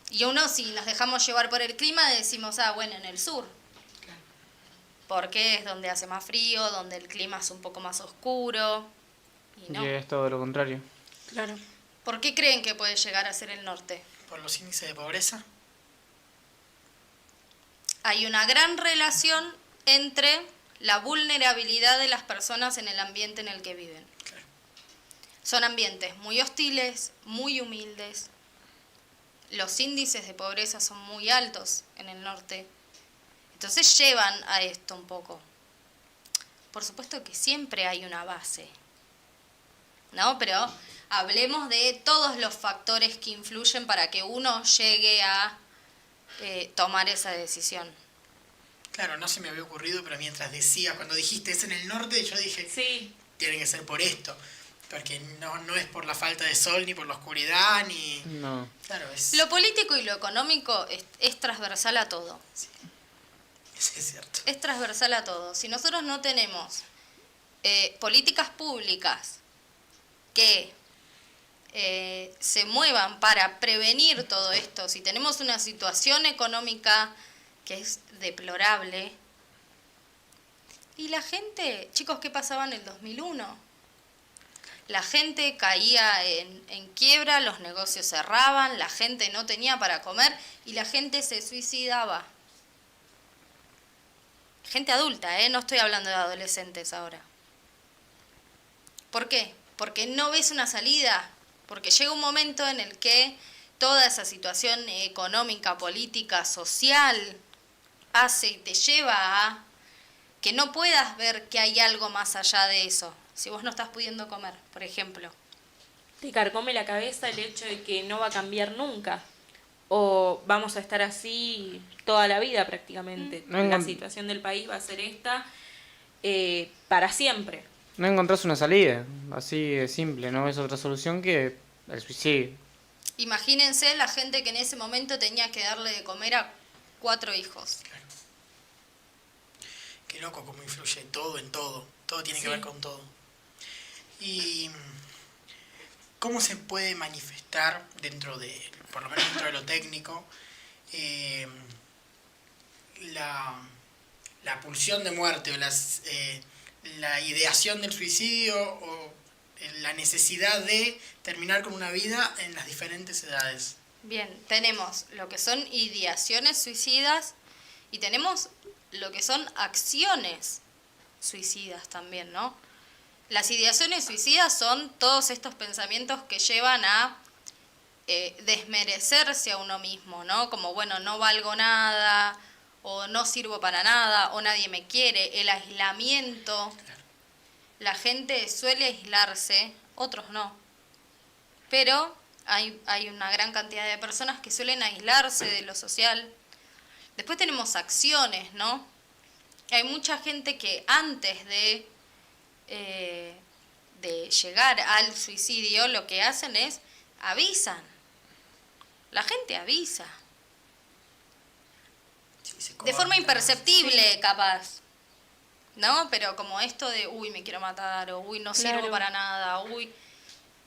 F: Y uno, si nos dejamos llevar por el clima, decimos, bueno, en el sur. Porque es donde hace más frío, donde el clima es un poco más oscuro. Y no.
E: Y es todo lo contrario.
D: Claro.
F: ¿Por qué creen que puede llegar a ser el norte?
C: Por los índices de pobreza.
F: Hay una gran relación entre la vulnerabilidad de las personas en el ambiente en el que viven.
C: Claro.
F: Son ambientes muy hostiles, muy humildes. Los índices de pobreza son muy altos en el norte. Entonces llevan a esto un poco. Por supuesto que siempre hay una base, ¿no? Pero hablemos de todos los factores que influyen para que uno llegue a tomar esa decisión.
C: Claro, no se me había ocurrido, pero mientras decías, cuando dijiste es en el norte, yo dije,
D: Sí.
C: tiene que ser por esto. Porque no es por la falta de sol, ni por la oscuridad, ni...
E: No.
C: Claro, es...
F: Lo político y lo económico es transversal a todo.
C: Sí, es cierto.
F: Es transversal a todo. Si nosotros no tenemos políticas públicas que se muevan para prevenir todo esto, si tenemos una situación económica que es deplorable, y la gente, chicos, ¿qué pasaba en el 2001? La gente caía en quiebra, los negocios cerraban, la gente no tenía para comer y la gente se suicidaba. Gente adulta, no estoy hablando de adolescentes ahora. ¿Por qué? Porque no ves una salida, porque llega un momento en el que toda esa situación económica, política, social, hace y te lleva a que no puedas ver que hay algo más allá de eso. Si vos no estás pudiendo comer, por ejemplo.
D: Te carcome la cabeza el hecho de que no va a cambiar nunca. O vamos a estar así toda la vida prácticamente.
E: No
D: La
E: encon-
D: situación del país va a ser esta para siempre.
E: No encontrás una salida. Así de simple. No ves otra solución que el suicidio.
F: Imagínense la gente que en ese momento tenía que darle de comer a 4 hijos.
C: Qué loco cómo influye todo en todo. Todo tiene que
D: Sí.
C: ver con todo. Y cómo se puede manifestar dentro de, por lo menos dentro de lo técnico, la pulsión de muerte o la ideación del suicidio o la necesidad de terminar con una vida en las diferentes edades.
F: Bien, tenemos lo que son ideaciones suicidas y tenemos lo que son acciones suicidas también, ¿no? Las ideaciones suicidas son todos estos pensamientos que llevan a desmerecerse a uno mismo, ¿no? Como, bueno, no valgo nada, o no sirvo para nada, o nadie me quiere, el aislamiento. La gente suele aislarse, otros no. Pero hay una gran cantidad de personas que suelen aislarse de lo social. Después tenemos acciones, ¿no? Hay mucha gente que antes de llegar al suicidio lo que hacen es avisan. La gente avisa.
C: Sí, se
F: De forma
C: corta.
F: imperceptible, capaz. ¿No? Pero como esto de, uy, me quiero matar, o uy, no sirvo
D: Claro.
F: para nada, uy.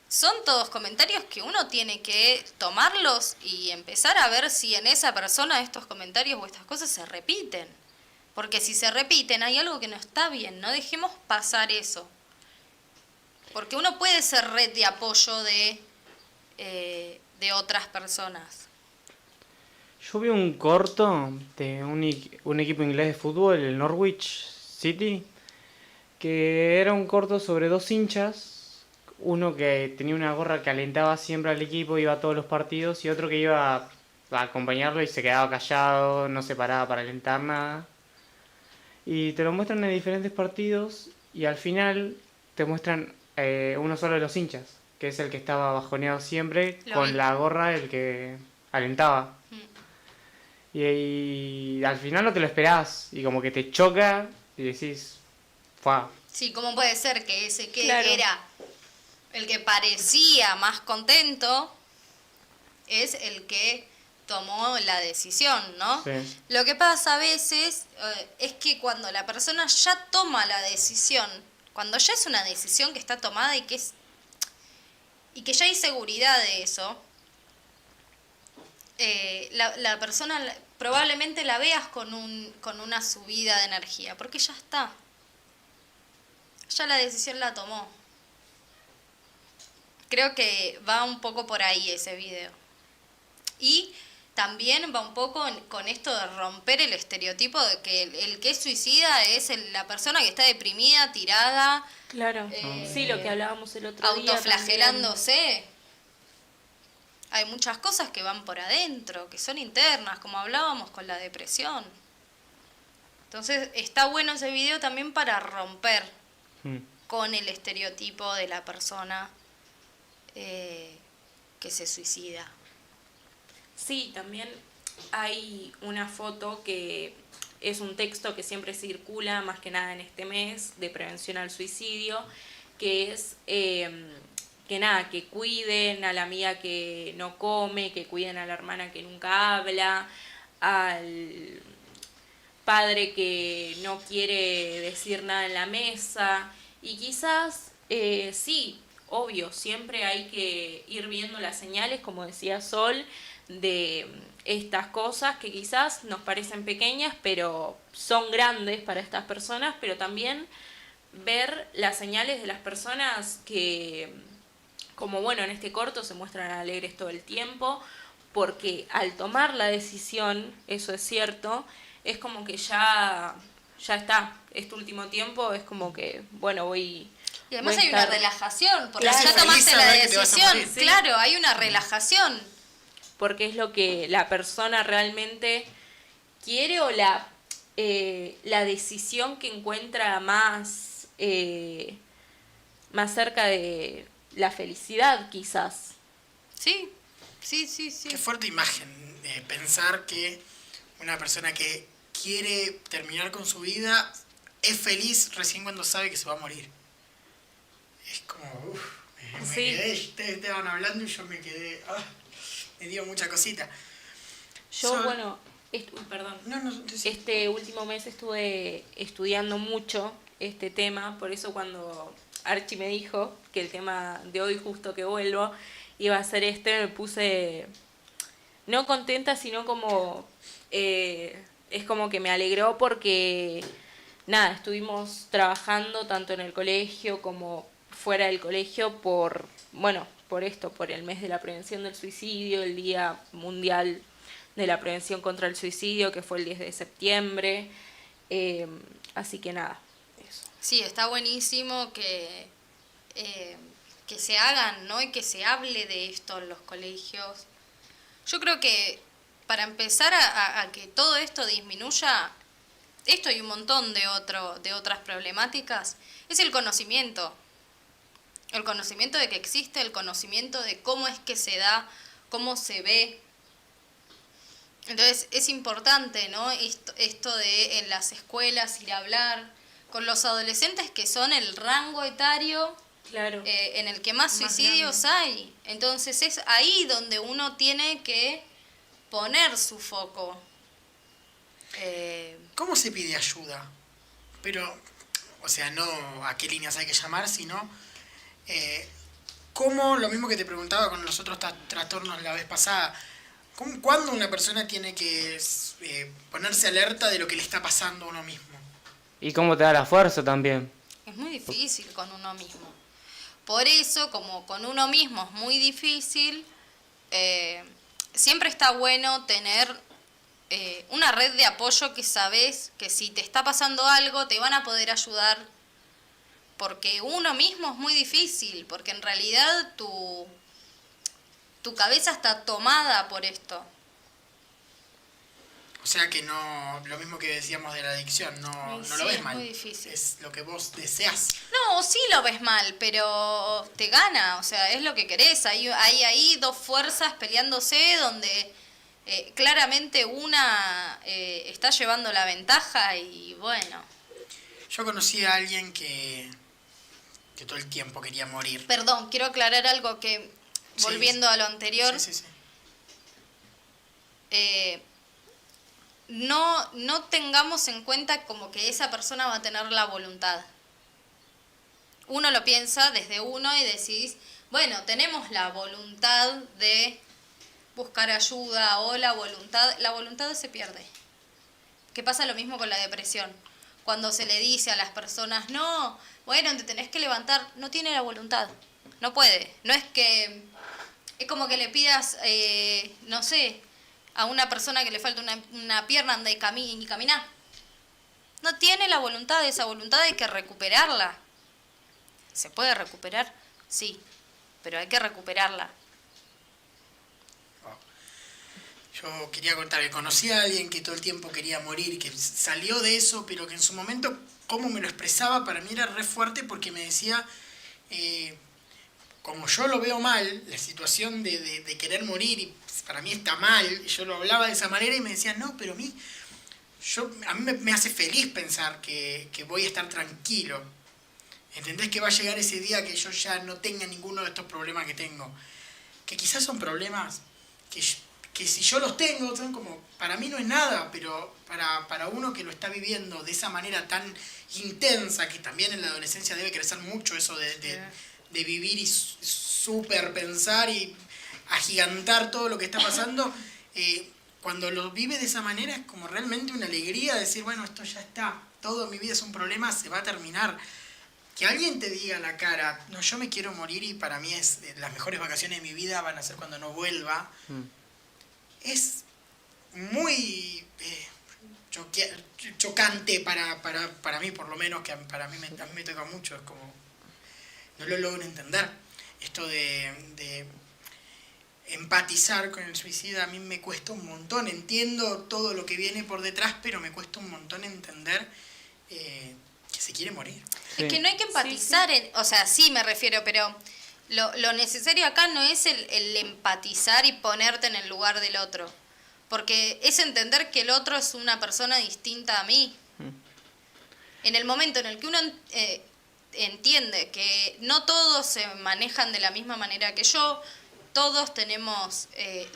F: Son todos comentarios que uno tiene que tomarlos y empezar a ver si en esa persona estos comentarios o estas cosas se repiten. Porque si se repiten, hay algo que no está bien. No dejemos pasar eso. Porque uno puede ser red de apoyo de otras personas.
E: Yo vi un corto de un equipo inglés de fútbol, el Norwich City, que era un corto sobre 2 hinchas. Uno que tenía una gorra que alentaba siempre al equipo, iba a todos los partidos, y otro que iba a acompañarlo y se quedaba callado, no se paraba para alentar nada. Y te lo muestran en diferentes partidos y al final te muestran uno solo de los hinchas, que es el que estaba bajoneado siempre,
F: Lo
E: con
F: vi.
E: la gorra, el que alentaba.
F: Mm.
E: Y al final no te lo esperás y como que te choca y decís, ¡fua!
F: Sí, ¿cómo puede ser que ese que
D: Claro.
F: era el que parecía más contento es el que tomó la decisión, ¿no?
E: Sí.
F: Lo que pasa a veces es que cuando la persona ya toma la decisión, cuando ya es una decisión que está tomada y que ya hay seguridad de eso, la persona probablemente la veas con una subida de energía, porque ya está. Ya la decisión la tomó. Creo que va un poco por ahí ese video. Y también va un poco con esto de romper el estereotipo de que el que es suicida es la persona que está deprimida, tirada,
D: Claro. Sí, lo que hablábamos el otro día.
F: autoflagelándose. Hay muchas cosas que van por adentro, que son internas, como hablábamos con la depresión. Entonces está bueno ese video también para romper con el estereotipo de la persona que se suicida.
D: Sí, también hay una foto que es un texto que siempre circula, más que nada en este mes, de prevención al suicidio, que es que cuiden a la amiga que no come, que cuiden a la hermana que nunca habla, al padre que no quiere decir nada en la mesa. Y quizás, sí, obvio, siempre hay que ir viendo las señales, como decía Sol, de estas cosas que quizás nos parecen pequeñas, pero son grandes para estas personas, pero también ver las señales de las personas que, como bueno, en este corto se muestran alegres todo el tiempo, porque al tomar la decisión, eso es cierto, es como que ya está, este último tiempo es como que, bueno, voy...
F: Y además
D: voy a
F: hay una
D: estar-
F: relajación, porque
A: Claro.
F: ya
A: Feliz
F: tomaste la
A: saber que te vas a
F: decisión.
A: morir.
D: Sí.
F: Claro, hay una relajación.
D: Porque es lo que la persona realmente quiere o la decisión que encuentra más cerca de la felicidad, quizás.
F: Sí, sí.
A: Qué fuerte imagen, pensar que una persona que quiere terminar con su vida es feliz recién cuando sabe que se va a morir. Es como, me
D: Sí.
A: quedé, ustedes estaban hablando y yo me quedé, me dio mucha cosita.
D: Yo, bueno, perdón.
A: No, sí.
D: Este último mes estuve estudiando mucho este tema, por eso cuando Archie me dijo que el tema de hoy, justo que vuelvo, iba a ser me puse no contenta, sino como es como que me alegró porque nada, estuvimos trabajando tanto en el colegio como fuera del colegio por esto, por el mes de la prevención del suicidio, el Día Mundial de la Prevención contra el Suicidio, que fue el 10 de septiembre. Así que nada, eso.
F: Sí, está buenísimo que se hagan, ¿no? Y que se hable de esto en los colegios. Yo creo que para empezar a que todo esto disminuya, esto y un montón de otras problemáticas, es el conocimiento. El conocimiento de que existe, el conocimiento de cómo es que se da, cómo se ve. Entonces es importante, ¿no? Esto de en las escuelas ir a hablar con los adolescentes, que son el rango etario
D: Claro.
F: en el que más suicidios hay. Entonces es ahí donde uno tiene que poner su foco.
A: ¿Cómo se pide ayuda? Pero, o sea, no a qué líneas hay que llamar, sino cómo, lo mismo que te preguntaba con los otros trastornos la vez pasada, ¿cuándo una persona tiene que ponerse alerta de lo que le está pasando a uno mismo?
E: Y cómo te da la fuerza también.
F: Es muy difícil con uno mismo. Por eso, como con uno mismo es muy difícil, siempre está bueno tener una red de apoyo que sabes que si te está pasando algo te van a poder ayudar, porque uno mismo es muy difícil, porque en realidad tu cabeza está tomada por esto.
C: O sea que no, lo mismo que decíamos de la adicción, no
F: Sí,
C: lo ves
F: es
C: mal.
F: muy difícil.
C: Es lo que vos deseas.
F: No, sí lo ves mal, pero te gana, o sea, es lo que querés. Hay ahí dos fuerzas peleándose donde claramente una está llevando la ventaja y bueno.
C: Yo conocí a alguien que todo el tiempo quería morir.
F: Perdón, quiero aclarar algo que,
C: Sí,
F: volviendo a lo anterior,
C: Sí.
F: no tengamos en cuenta como que esa persona va a tener la voluntad. Uno lo piensa desde uno y decís, bueno, tenemos la voluntad de buscar ayuda o la voluntad se pierde. Que pasa lo mismo con la depresión. Cuando se le dice a las personas, no, bueno, te tenés que levantar, no tiene la voluntad, no puede. No es que, es como que le pidas, no sé, a una persona que le falta una pierna, anda y caminá. No tiene la voluntad, esa voluntad hay que recuperarla. ¿Se puede recuperar? Sí, pero hay que recuperarla.
C: Yo quería contar que conocí a alguien que todo el tiempo quería morir, que salió de eso, pero que en su momento, cómo me lo expresaba, para mí era re fuerte porque me decía, como yo lo veo mal, la situación de querer morir, y para mí está mal, yo lo hablaba de esa manera y me decía, no, pero a mí me hace feliz pensar que voy a estar tranquilo. ¿Entendés que va a llegar ese día que yo ya no tenga ninguno de estos problemas que tengo? Que quizás son problemas que si yo los tengo, son como, para mí no es nada, pero para uno que lo está viviendo de esa manera tan intensa, que también en la adolescencia debe crecer mucho eso de vivir y súper pensar y agigantar todo lo que está pasando, cuando lo vive de esa manera es como realmente una alegría decir, bueno, esto ya está, todo en mi vida es un problema, se va a terminar. Que alguien te diga a la cara, no, yo me quiero morir y para mí es las mejores vacaciones de mi vida van a ser cuando no vuelva, es muy chocante para mí, por lo menos, que a mí me toca mucho, es como, no lo logro entender. Esto de empatizar con el suicida a mí me cuesta un montón, entiendo todo lo que viene por detrás, pero me cuesta un montón entender que se quiere morir.
E: Sí.
F: Es que no hay que empatizar, o sea, sí me refiero, pero lo necesario acá no es el empatizar y ponerte en el lugar del otro, porque es entender que el otro es una persona distinta a mí. En el momento en el que uno entiende que no todos se manejan de la misma manera que yo, todos tenemos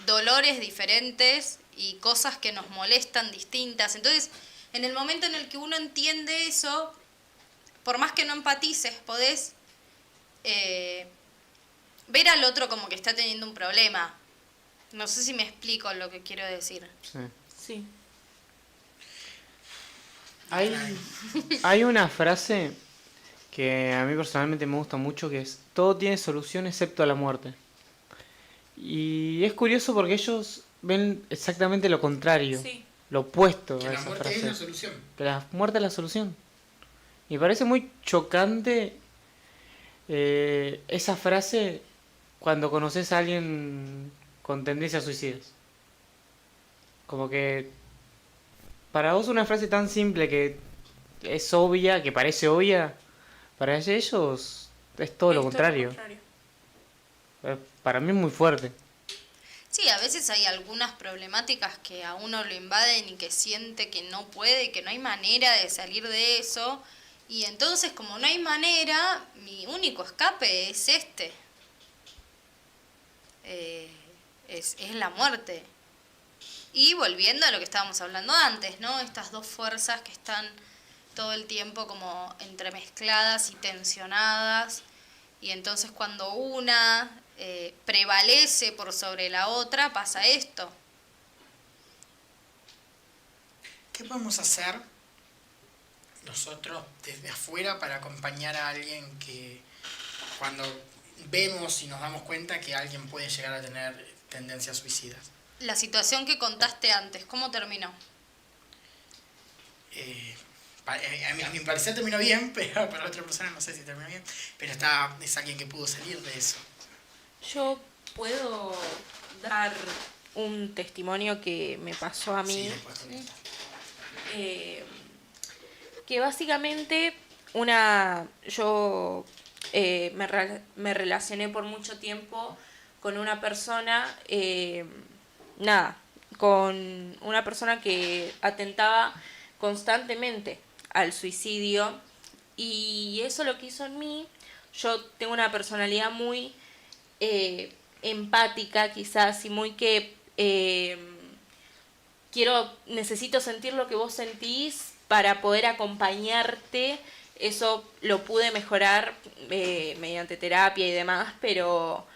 F: dolores diferentes y cosas que nos molestan distintas, entonces en el momento en el que uno entiende eso, por más que no empatices, podés ver al otro como que está teniendo un problema. No sé si me explico lo que quiero decir.
E: Sí.
B: Sí.
E: Hay una frase que a mí personalmente me gusta mucho, que es, todo tiene solución excepto la muerte. Y es curioso porque ellos ven exactamente lo contrario,
B: Sí.
E: lo opuesto
C: Que
E: a
C: la
E: esa
C: muerte
E: frase.
C: es la solución.
E: Que la muerte es la solución. Y parece muy chocante esa frase cuando conoces a alguien con tendencias suicidas. Como que para vos una frase tan simple que es obvia, que parece obvia, para ellos es todo lo contrario. Para mí es muy fuerte.
F: Sí, a veces hay algunas problemáticas que a uno lo invaden y que siente que no puede, que no hay manera de salir de eso. Y entonces, como no hay manera, mi único escape es este. Es la muerte. Y volviendo a lo que estábamos hablando antes, ¿no? Estas dos fuerzas que están todo el tiempo como entremezcladas y tensionadas. Y entonces cuando una prevalece por sobre la otra, pasa esto.
C: ¿Qué podemos hacer nosotros desde afuera para acompañar a alguien que cuando vemos y nos damos cuenta que alguien puede llegar a tener tendencias suicidas?
F: La situación que contaste antes, ¿cómo terminó?
C: A mi parecer terminó bien, pero para otra persona no sé si terminó bien, pero es alguien que pudo salir de eso.
D: Yo puedo dar un testimonio que me pasó a mí.
C: Sí, después comenta.
D: Que básicamente yo me relacioné por mucho tiempo con una persona, con una persona que atentaba constantemente al suicidio, y eso lo que hizo en mí. Yo tengo una personalidad muy empática quizás, y muy que necesito sentir lo que vos sentís para poder acompañarte. Eso lo pude mejorar mediante terapia y demás, pero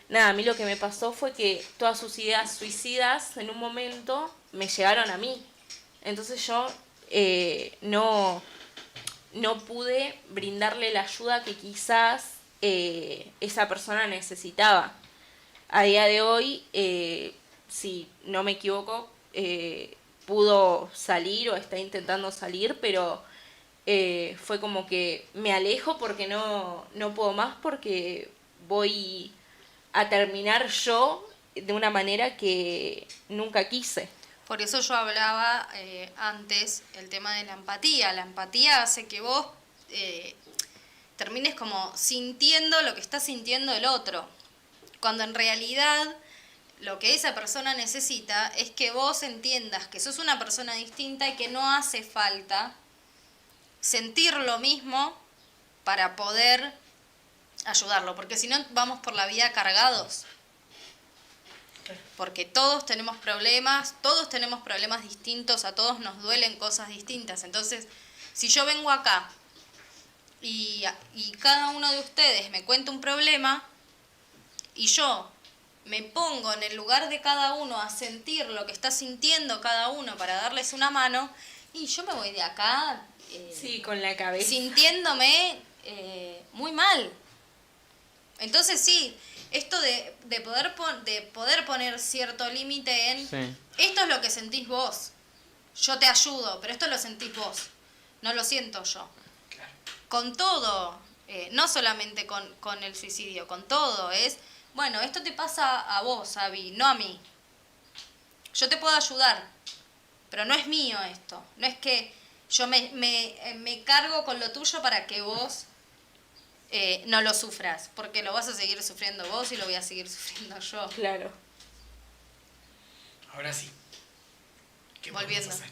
D: nada, a mí lo que me pasó fue que todas sus ideas suicidas en un momento me llegaron a mí. Entonces yo no pude brindarle la ayuda que quizás esa persona necesitaba. A día de hoy, si no me equivoco, pudo salir o está intentando salir, pero fue como que me alejo porque no puedo más, porque voy a terminar yo de una manera que nunca quise.
F: Por eso yo hablaba antes el tema de la empatía. La empatía hace que vos termines como sintiendo lo que está sintiendo el otro, cuando en realidad lo que esa persona necesita es que vos entiendas que sos una persona distinta y que no hace falta sentir lo mismo para poder ayudarlo, porque si no vamos por la vida cargados. Porque todos tenemos problemas distintos, a todos nos duelen cosas distintas. Entonces, si yo vengo acá y cada uno de ustedes me cuenta un problema y yo me pongo en el lugar de cada uno a sentir lo que está sintiendo cada uno para darles una mano, y yo me voy de acá
D: Sí, con la cabeza.
F: sintiéndome muy mal. Entonces sí, esto de poder poner cierto límite en
E: Sí.
F: esto es lo que sentís vos, yo te ayudo, pero esto lo sentís vos, no lo siento yo.
C: Claro.
F: Con todo, no solamente con el suicidio, con todo, bueno, esto te pasa a vos, Abby, no a mí. Yo te puedo ayudar, pero no es mío esto. No es que yo me cargo con lo tuyo para que vos no lo sufras, porque lo vas a seguir sufriendo vos y lo voy a seguir sufriendo yo.
D: Claro.
C: Ahora sí. ¿Qué
F: Volviendo.
C: podemos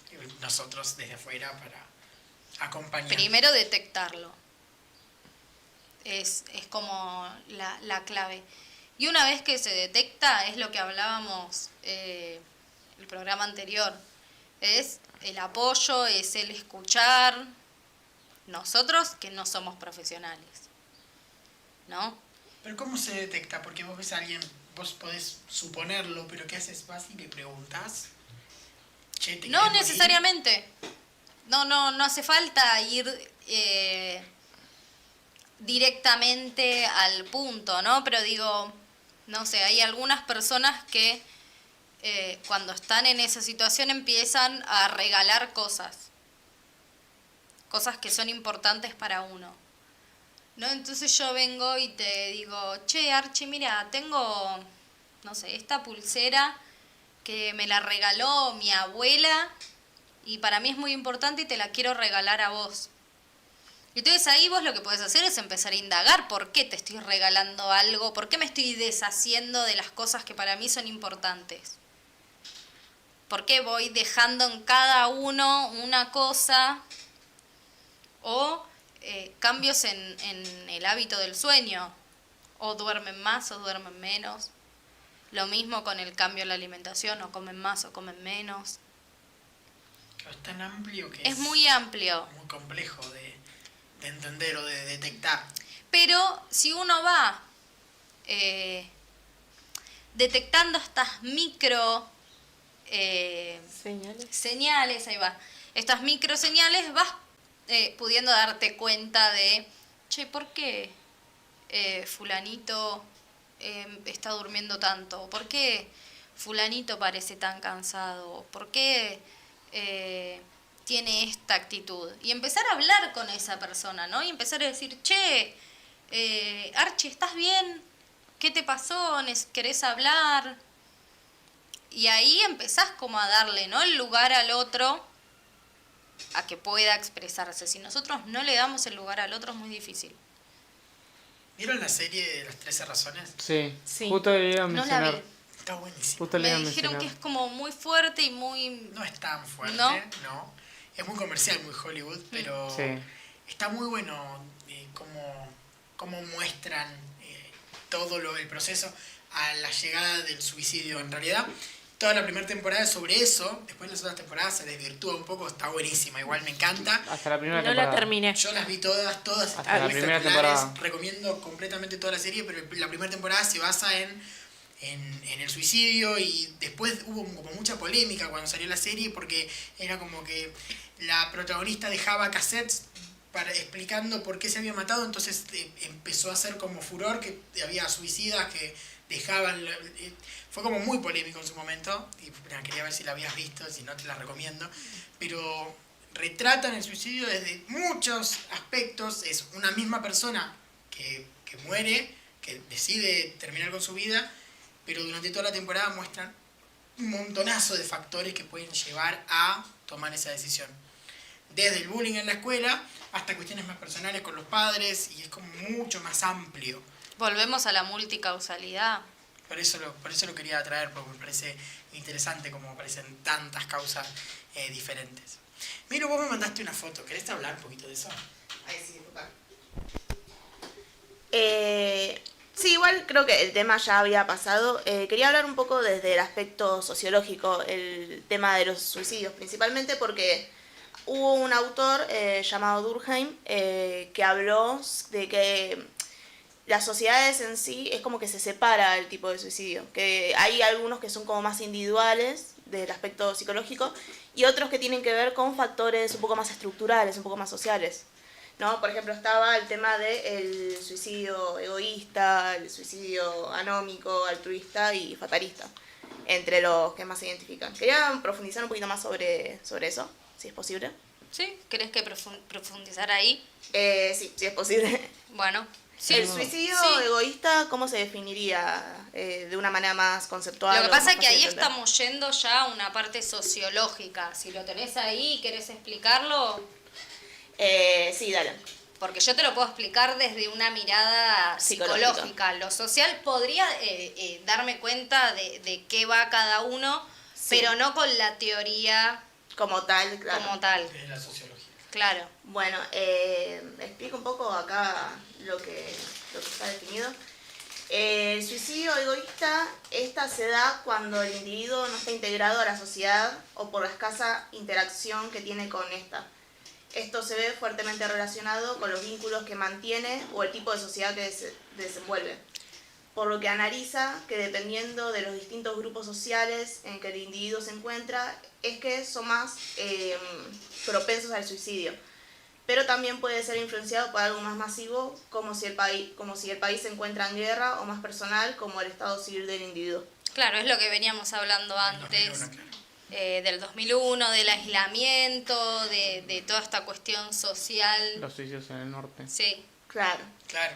C: hacer nosotros desde afuera para acompañar?
F: Primero detectarlo. Es como la clave. Y una vez que se detecta, es lo que hablábamos el programa anterior, es el apoyo, es el escuchar. Nosotros que no somos profesionales, ¿no?
C: Pero ¿cómo se detecta? Porque vos ves a alguien, vos podés suponerlo, pero ¿qué haces? ¿Vas y le preguntás? Che, ¿te
F: No
C: querés morir?
F: necesariamente. No hace falta ir directamente al punto, ¿no? Pero digo, no sé, hay algunas personas que cuando están en esa situación empiezan a regalar cosas que son importantes para uno, ¿no? Entonces yo vengo y te digo, che, Archie, mira, tengo, no sé, esta pulsera que me la regaló mi abuela y para mí es muy importante y te la quiero regalar a vos. Entonces ahí vos lo que podés hacer es empezar a indagar por qué te estoy regalando algo, por qué me estoy deshaciendo de las cosas que para mí son importantes. ¿Por qué voy dejando en cada uno una cosa? O cambios en el hábito del sueño. O duermen más o duermen menos. Lo mismo con el cambio en la alimentación, o comen más o comen menos.
C: Es tan amplio que
F: Es muy amplio.
C: muy complejo de entender o de detectar.
F: Pero si uno va detectando estas micro señales, ahí va, estas micro señales, vas pudiendo darte cuenta de, che, ¿por qué fulanito está durmiendo tanto? ¿Por qué fulanito parece tan cansado? ¿Por qué tiene esta actitud? Y empezar a hablar con esa persona, ¿no? Y empezar a decir, che, Archie, ¿estás bien? ¿Qué te pasó? ¿Querés hablar? Y ahí empezás como a darle, ¿no?, el lugar al otro a que pueda expresarse. Si nosotros no le damos el lugar al otro es muy difícil.
C: ¿Vieron la serie de las 13 razones?
E: Sí,
D: Sí.
E: justo le iba a
F: No la
E: mencionar.
F: vi.
C: Está buenísimo.
E: Justo le iba a
F: Me dijeron
E: mencionar.
F: que es como muy fuerte y muy...
C: No es tan fuerte,
F: ¿No?
C: no. Es muy comercial, muy Hollywood, pero
E: Sí.
C: está muy bueno cómo muestran todo el proceso a la llegada del suicidio. En realidad, toda la primera temporada es sobre eso, después las otras temporadas se desvirtúa un poco, está buenísima, igual me encanta.
E: Hasta la primera
D: No
E: temporada.
D: la terminé.
C: Yo las vi todas
E: Hasta
C: están
E: la primera
C: espectaculares.
E: temporada.
C: Recomiendo completamente toda la serie, pero la primera temporada se basa en el suicidio y después hubo como mucha polémica cuando salió la serie porque era como que la protagonista dejaba cassettes explicando por qué se había matado, entonces empezó a ser como furor que había suicidas que dejaban... fue como muy polémico en su momento y quería ver si la habías visto, si no te la recomiendo, pero retratan el suicidio desde muchos aspectos. Es una misma persona que muere, que decide terminar con su vida, pero durante toda la temporada muestran un montonazo de factores que pueden llevar a tomar esa decisión. Desde el bullying en la escuela hasta cuestiones más personales con los padres, y es como mucho más amplio.
F: Volvemos a la multicausalidad.
C: Por eso lo quería traer, porque me parece interesante cómo aparecen tantas causas diferentes. Miro, vos me mandaste una foto, ¿querés hablar un poquito de eso?
G: Ahí sí, papá. Sí, igual creo que el tema ya había pasado. Quería hablar un poco desde el aspecto sociológico, el tema de los suicidios, principalmente porque hubo un autor llamado Durkheim que habló de que las sociedades en sí es como que se separa el tipo de suicidio, que hay algunos que son como más individuales del aspecto psicológico y otros que tienen que ver con factores un poco más estructurales, un poco más sociales, ¿no? Por ejemplo, estaba el tema del suicidio egoísta, el suicidio anómico, altruista y fatalista, entre los que más se identifican. Quería profundizar un poquito más sobre eso, si es posible.
F: ¿Sí? ¿Querés que profundizar ahí?
G: Sí, si es posible.
F: Bueno, sí.
G: El suicidio egoísta, ¿cómo se definiría de una manera más conceptual?
F: Lo que
G: o
F: pasa
G: más
F: es que
G: fácil
F: ahí
G: de entender?
F: estamos yendo ya a una parte sociológica. Si lo tenés ahí y querés explicarlo,
G: Sí, dale.
F: porque yo te lo puedo explicar desde una mirada
G: Psicológica.
F: psicológica. Lo social podría darme cuenta de qué va cada uno,
G: Sí.
F: pero no con la teoría
G: Como tal, claro.
F: como tal.
C: Desde la sociología.
F: Claro.
G: Bueno, explico un poco acá lo que está definido. El suicidio egoísta, se da cuando el individuo no está integrado a la sociedad o por la escasa interacción que tiene con esta. Esto se ve fuertemente relacionado con los vínculos que mantiene o el tipo de sociedad que desenvuelve. Por lo que analiza que dependiendo de los distintos grupos sociales en que el individuo se encuentra, es que son más propensos al suicidio. Pero también puede ser influenciado por algo más masivo, como si el país se encuentra en guerra, o más personal, como el estado civil del individuo.
F: Claro, es lo que veníamos hablando antes.
C: 2001, claro.
F: Del 2001, del aislamiento, de toda esta cuestión social.
E: Los suicidios en el norte.
F: Sí.
G: Claro.
C: Claro.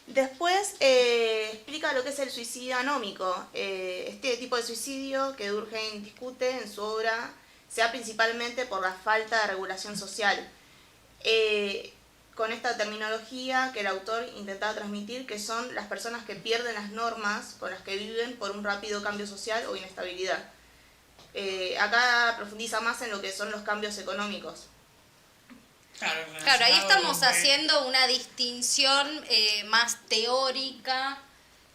G: Después explica lo que es el suicidio anómico. Este tipo de suicidio que Durkheim discute en su obra se da principalmente por la falta de regulación social. Con esta terminología que el autor intentaba transmitir, que son las personas que pierden las normas con las que viven por un rápido cambio social o inestabilidad. Acá profundiza más en lo que son los cambios económicos.
C: Claro,
F: Claro, ahí
C: relacionado
F: estamos
C: con-
F: haciendo una distinción más teórica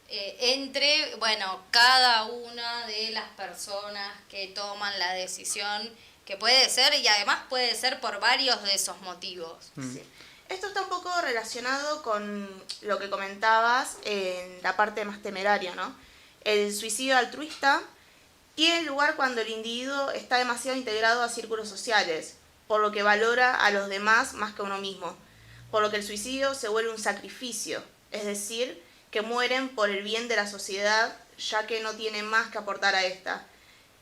F: entre, bueno, cada una de las personas que toman la decisión, que puede ser, y además puede ser por varios de esos motivos.
G: Sí. Esto está un poco relacionado con lo que comentabas en la parte más temeraria, ¿no? El suicidio altruista tiene lugar cuando el individuo está demasiado integrado a círculos sociales, por lo que valora a los demás más que a uno mismo, por lo que el suicidio se vuelve un sacrificio, es decir, que mueren por el bien de la sociedad, ya que no tienen más que aportar a esta.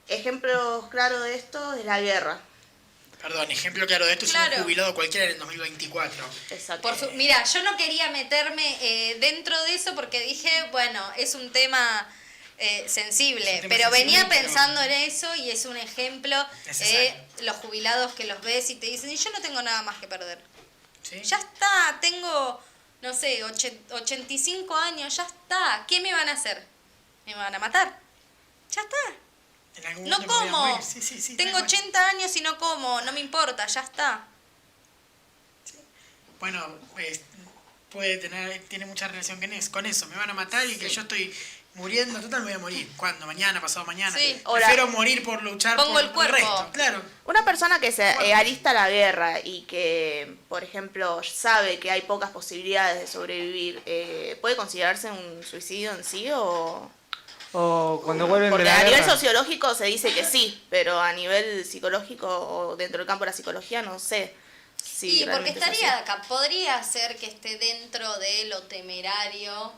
G: Ejemplos claros de esto es la guerra.
C: Perdón, ejemplo claro de esto es
F: Claro.
C: un jubilado cualquiera en el 2024.
G: Exacto.
F: Mira, yo no quería meterme dentro de eso porque dije, bueno, es un tema sensible,
A: tema
F: pero venía
A: sensible, pero-
F: pensando en eso y es un ejemplo
A: Necesario.
F: los jubilados que los ves y te dicen, y yo no tengo nada más que perder.
A: ¿Sí?
F: Ya está, tengo, no sé, 85 años, ya está. ¿Qué me van a hacer? ¿Me van a matar? Ya está.
A: En algún
F: No
A: momento me voy a
F: como.
A: morir. Sí,
F: Tengo
A: tal cual.
F: 80 años y no como, no me importa, ya está.
A: Bueno, tiene mucha relación con eso. Me van a matar y que yo estoy muriendo, total me voy a morir. ¿Cuándo? Mañana, pasado mañana.
F: Sí.
A: Prefiero morir por luchar
F: Pongo
A: por
F: el cuerpo.
A: resto. Claro.
G: Una persona que se alista a la guerra y que, por ejemplo, sabe que hay pocas posibilidades de sobrevivir, ¿puede considerarse un suicidio en sí o...?
E: O cuando vuelven de
G: Porque
E: la
G: a nivel
E: guerra.
G: sociológico se dice que sí, pero a nivel psicológico o dentro del campo de la psicología no sé si
F: Sí, porque
G: realmente es así.
F: estaría acá, podría ser que esté dentro de lo temerario,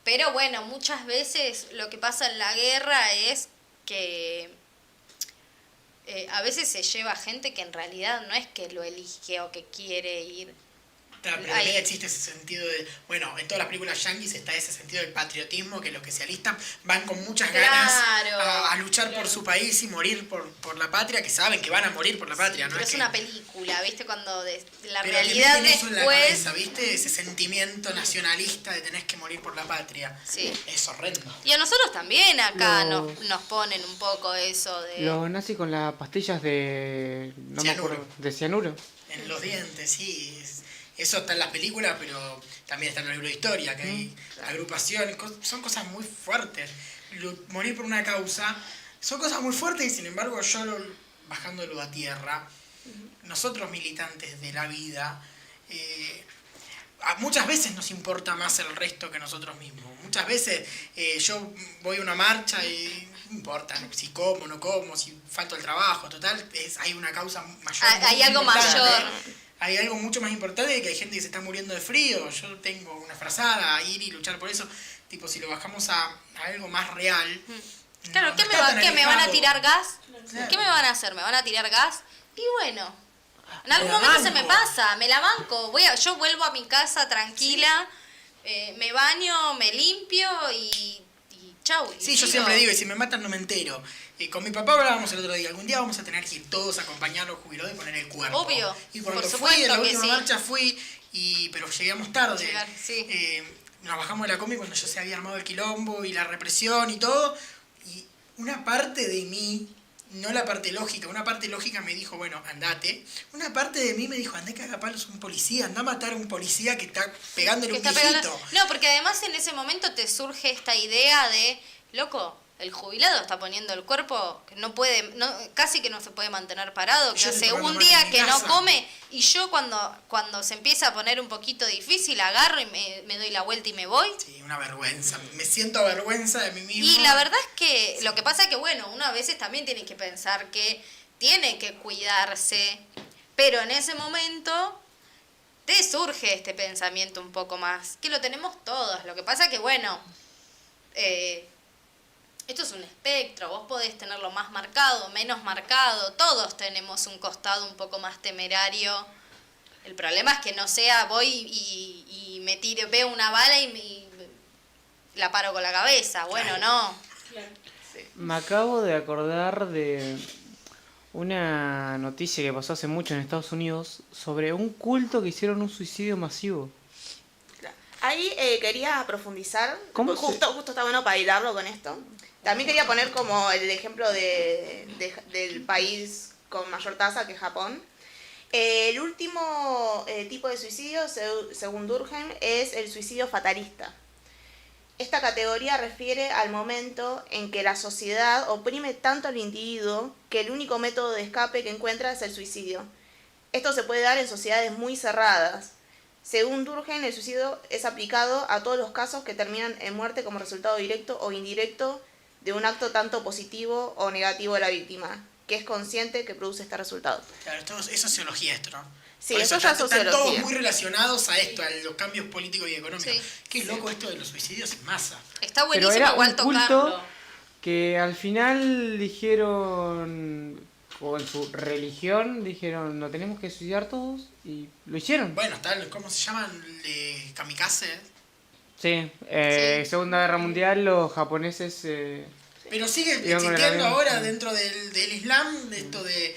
F: pero bueno, muchas veces lo que pasa en la guerra es que a veces se lleva gente que en realidad no es que lo elige o que quiere ir.
A: Pero
F: Ahí.
A: también existe ese sentido de, bueno, en todas las películas yankees está ese sentido del patriotismo, que los que se alistan van con muchas ganas
F: Claro,
A: a luchar por su país y morir por la patria, que saben que van a morir por la patria, ¿no?
F: Pero es
A: que-
F: una película, ¿viste? Cuando la
A: pero te
F: realidad
A: meten eso en la
F: después...
A: cabeza, ¿viste? Ese sentimiento nacionalista de tenés que morir por la patria.
F: Sí.
A: Es horrendo.
F: Y a nosotros también acá
E: Los-
F: nos ponen un poco eso de...
E: Los nazis con las pastillas de... No me
A: Cianuro.
E: acuerdo. De cianuro.
A: En los dientes, sí. Eso está en las películas, pero también está en el libro de historia, que hay agrupaciones, son cosas muy fuertes. Morir por una causa, son cosas muy fuertes y sin embargo bajándolo a tierra, nosotros militantes de la vida, muchas veces nos importa más el resto que nosotros mismos. Muchas veces yo voy a una marcha y no importa si como, no como, si falto al trabajo, total, hay una causa mayor.
F: Hay
A: muy
F: algo
A: importante.
F: mayor.
A: Hay algo mucho más importante de que hay gente que se está muriendo de frío. Yo tengo una frazada, ir y luchar por eso. Tipo, si lo bajamos a algo más real.
F: Claro,
A: no
F: ¿qué,
A: está tan
F: ¿qué me van a
A: alejado.
F: tirar gas?
A: Claro.
F: ¿Qué me van a hacer? ¿Me van a tirar gas? Y bueno, en algún
A: la
F: momento se me
A: banco.
F: pasa, me la banco. Yo vuelvo a mi casa tranquila, me baño, me limpio y chau. y
A: Sí, yo
F: sigo.
A: siempre digo, y si me matan no me entero. Con mi papá hablábamos el otro día, algún día vamos a tener que ir todos a acompañar a los jubilados y poner el cuerpo.
F: Obvio,
A: Y cuando
F: por
A: fui,
F: supuesto
A: en la
F: que
A: última
F: sí.
A: marcha fui, pero llegamos tarde.
F: Sí.
A: Nos bajamos de la combi cuando ya se había armado el quilombo y la represión y todo. Y una parte de mí, no la parte lógica, una parte lógica me dijo, bueno, andate. Una parte de mí me dijo, andá que haga palos un policía, andá a matar a un policía que está pegándole
F: Que
A: un
F: está
A: viejito.
F: pegando- No, porque además en ese momento te surge esta idea de, loco, el jubilado está poniendo el cuerpo, que no puede, casi que no se puede mantener parado, que
A: Yo
F: hace
A: estoy tomando
F: un
A: mate
F: día
A: en mi
F: que no
A: casa.
F: come, y yo cuando se empieza a poner un poquito difícil, agarro y me doy la vuelta y me voy.
A: Sí, una vergüenza. Me siento avergüenza de mí mismo.
F: Y la verdad es que lo que pasa es que, bueno, uno a veces también tiene que pensar que tiene que cuidarse, pero en ese momento te surge este pensamiento un poco más, que lo tenemos todos. Lo que pasa es que, bueno, esto es un espectro, vos podés tenerlo más marcado, menos marcado, todos tenemos un costado un poco más temerario. El problema es que no sea voy y me tiro, veo una bala y la paro con la cabeza. Bueno, no.
E: Me acabo de acordar de una noticia que pasó hace mucho en Estados Unidos sobre un culto que hicieron un suicidio masivo.
G: Ahí quería profundizar,
E: ¿Cómo
G: porque justo está bueno para hilarlo con esto. También quería poner como el ejemplo del país con mayor tasa, que es Japón. El último tipo de suicidio, según Durkheim, es el suicidio fatalista. Esta categoría refiere al momento en que la sociedad oprime tanto al individuo que el único método de escape que encuentra es el suicidio. Esto se puede dar en sociedades muy cerradas. Según Durkheim, el suicidio es aplicado a todos los casos que terminan en muerte como resultado directo o indirecto de un acto tanto positivo o negativo de la víctima, que es consciente que produce este resultado.
A: Claro, es sociología esto, ¿no?
G: Sí,
A: Por
G: eso ya es
A: están
G: sociología.
A: todos muy relacionados a esto, a los cambios políticos y económicos.
F: Sí.
A: Qué loco esto de los suicidios en masa.
F: Está
E: Pero
F: buenísimo
E: era
F: igual
E: un culto
F: tocarlo.
E: que al final dijeron, o en su religión, dijeron, no tenemos que suicidar todos, y lo hicieron.
A: Bueno, está, ¿cómo se llaman? Kamikaze.
E: Sí, Segunda Guerra Mundial, los japoneses...
C: Pero sigue
E: Iban con el
C: existiendo
E: avión.
C: ahora dentro del Islam, de esto del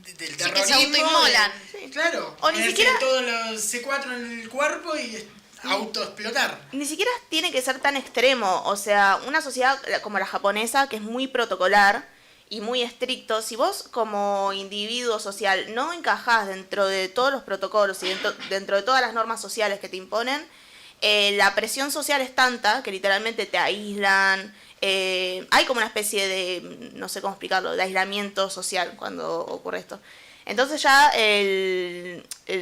F: Sí,
C: terrorismo.
F: que se autoinmolan.
C: Claro.
G: O ni
C: ponerse
G: siquiera-
C: todos los C4 en el cuerpo y autoexplotar.
G: Ni siquiera tiene que ser tan extremo. O sea, una sociedad como la japonesa, que es muy protocolar y muy estricto, si vos como individuo social no encajás dentro de todos los protocolos y dentro de todas las normas sociales que te imponen, la presión social es tanta que literalmente te aíslan. Hay como una especie de, no sé cómo explicarlo, de aislamiento social cuando ocurre esto. Entonces ya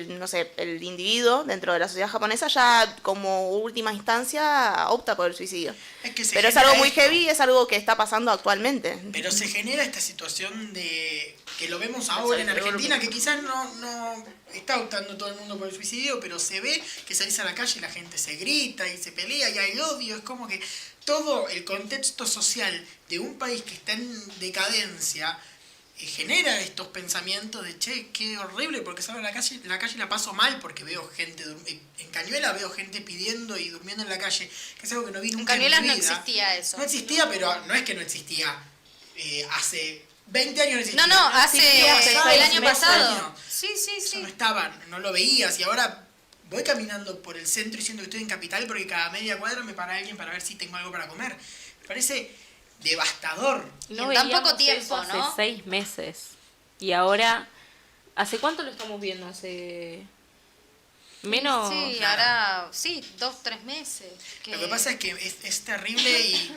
G: no sé, el individuo dentro de la sociedad japonesa ya como última instancia opta por el suicidio.
C: Es que se
G: Pero es
C: genera
G: algo muy
C: esto.
G: heavy, es algo que está pasando actualmente.
C: Pero se genera esta situación de que lo vemos ahora en Argentina, que quizás no está optando todo el mundo por el suicidio, pero se ve que salís a la calle y la gente se grita y se pelea y hay odio. Es como que todo el contexto social de un país que está en decadencia genera estos pensamientos de, che, qué horrible, porque salgo a la calle la paso mal, porque veo gente, en Cañuela veo gente pidiendo y durmiendo en la calle, que es algo que no vi
F: En
C: nunca en mi
F: Cañuelas no
C: vida.
F: existía eso.
C: No existía, pero no es que no existía. Hace 20 años no existía.
F: No, hace
C: Pasado,
F: el
C: hace
F: año
C: 2
F: pasado.
C: años.
F: Sí,
C: Eso no estaba, no lo veías, y ahora voy caminando por el centro diciendo que estoy en Capital porque cada media cuadra me para alguien para ver si tengo algo para comer. Me parece devastador.
D: No
F: En tan
D: veíamos
F: poco tiempo,
D: eso hace
F: ¿no?
D: 6 meses. Y ahora, ¿hace cuánto lo estamos viendo? ¿Hace menos?
F: Sí,
C: Claro.
F: ahora, sí, 2-3 meses.
C: Lo que pasa es que es terrible y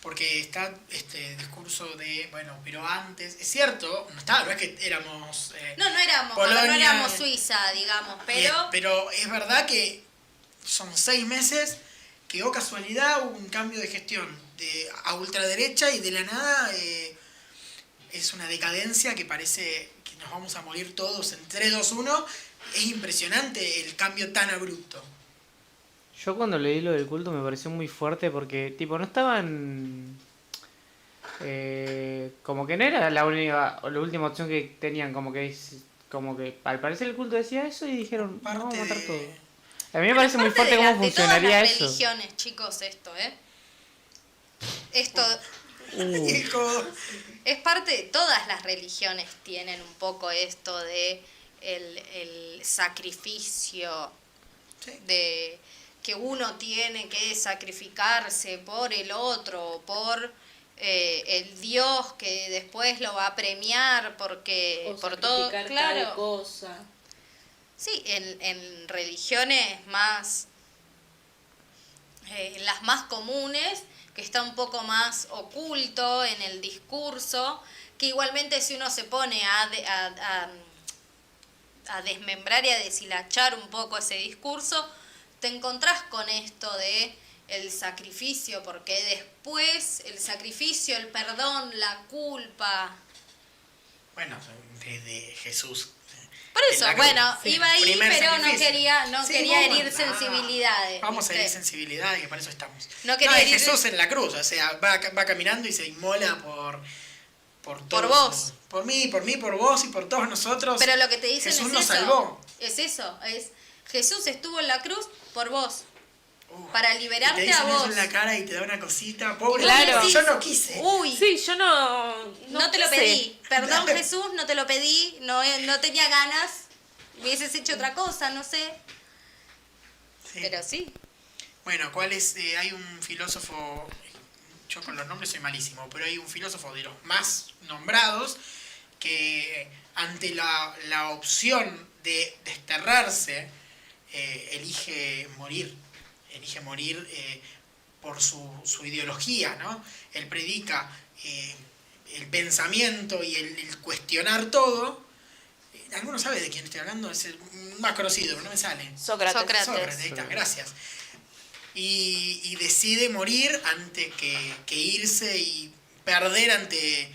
C: porque está este discurso de, bueno, pero antes, es cierto, no es que éramos
F: No éramos,
C: Polonia,
F: no éramos Suiza, digamos,
C: pero es verdad que son 6 meses que, oh casualidad, hubo un cambio de gestión a ultraderecha y de la nada es una decadencia que parece que nos vamos a morir todos en 3, 2, 1. Es impresionante el cambio tan abrupto.
E: Yo cuando leí lo del culto me pareció muy fuerte porque, tipo, no estaban... como que no era la única o la última opción que tenían, como que al parecer el culto decía eso y dijeron, no, vamos a matar
C: de-
E: todo. A mí me parece muy
F: parte
E: fuerte
F: de
E: cómo
F: de todas
E: funcionaría
F: las
E: eso.
F: religiones, chicos, esto, Esto
C: Hijo,
F: es parte de todas las religiones, tienen un poco esto de el sacrificio,
C: Sí.
F: de que uno tiene que sacrificarse por el otro, por el Dios que después lo va a premiar porque por todo, claro.
D: cosa.
F: Sí, en religiones más, las más comunes, que está un poco más oculto en el discurso, que igualmente si uno se pone a desmembrar y a deshilachar un poco ese discurso, te encontrás con esto de el sacrificio, porque después el sacrificio, el perdón, la culpa...
C: bueno, de Jesús.
F: Por
C: En
F: eso,
C: la cruz.
F: bueno,
C: Sí,
F: iba ahí,
C: primer
F: pero no
C: sacrificio.
F: quería
C: Sí,
F: herir
C: bueno,
F: sensibilidades.
C: Vamos a herir
F: ¿viste?
C: sensibilidades, que para eso estamos.
F: No quería
C: es
F: herir-
C: Jesús en la cruz, o sea, va caminando y se inmola por
F: Por
C: todos.
F: vos.
C: Por mí, por vos y por todos nosotros.
F: Pero lo que te dicen
C: Jesús
F: es
C: nos
F: eso.
C: salvó.
F: Es eso, es Jesús estuvo en la cruz por vos, para
C: Y te
F: liberarte
C: dicen
F: a
C: eso
F: vos.
C: en la cara y te da una cosita. Pobre,
D: Claro.
C: yo no quise.
F: Uy,
D: Sí, yo
F: no te lo
D: quise.
F: pedí. Perdón, Jesús, no te lo pedí, no tenía ganas. Hubieses hecho otra cosa, no sé.
C: Sí.
F: Pero sí.
C: Bueno, ¿cuál es? Hay un filósofo, yo con los nombres soy malísimo, pero hay un filósofo de los más nombrados que ante la opción de desterrarse, elige morir por su ideología, ¿no? Él predica el pensamiento y el cuestionar todo. ¿Alguno sabe de quién estoy hablando? Es el más conocido, pero no me sale.
G: Sócrates.
F: Sócrates.
C: Ahí está, gracias. Y decide morir antes que irse y perder ante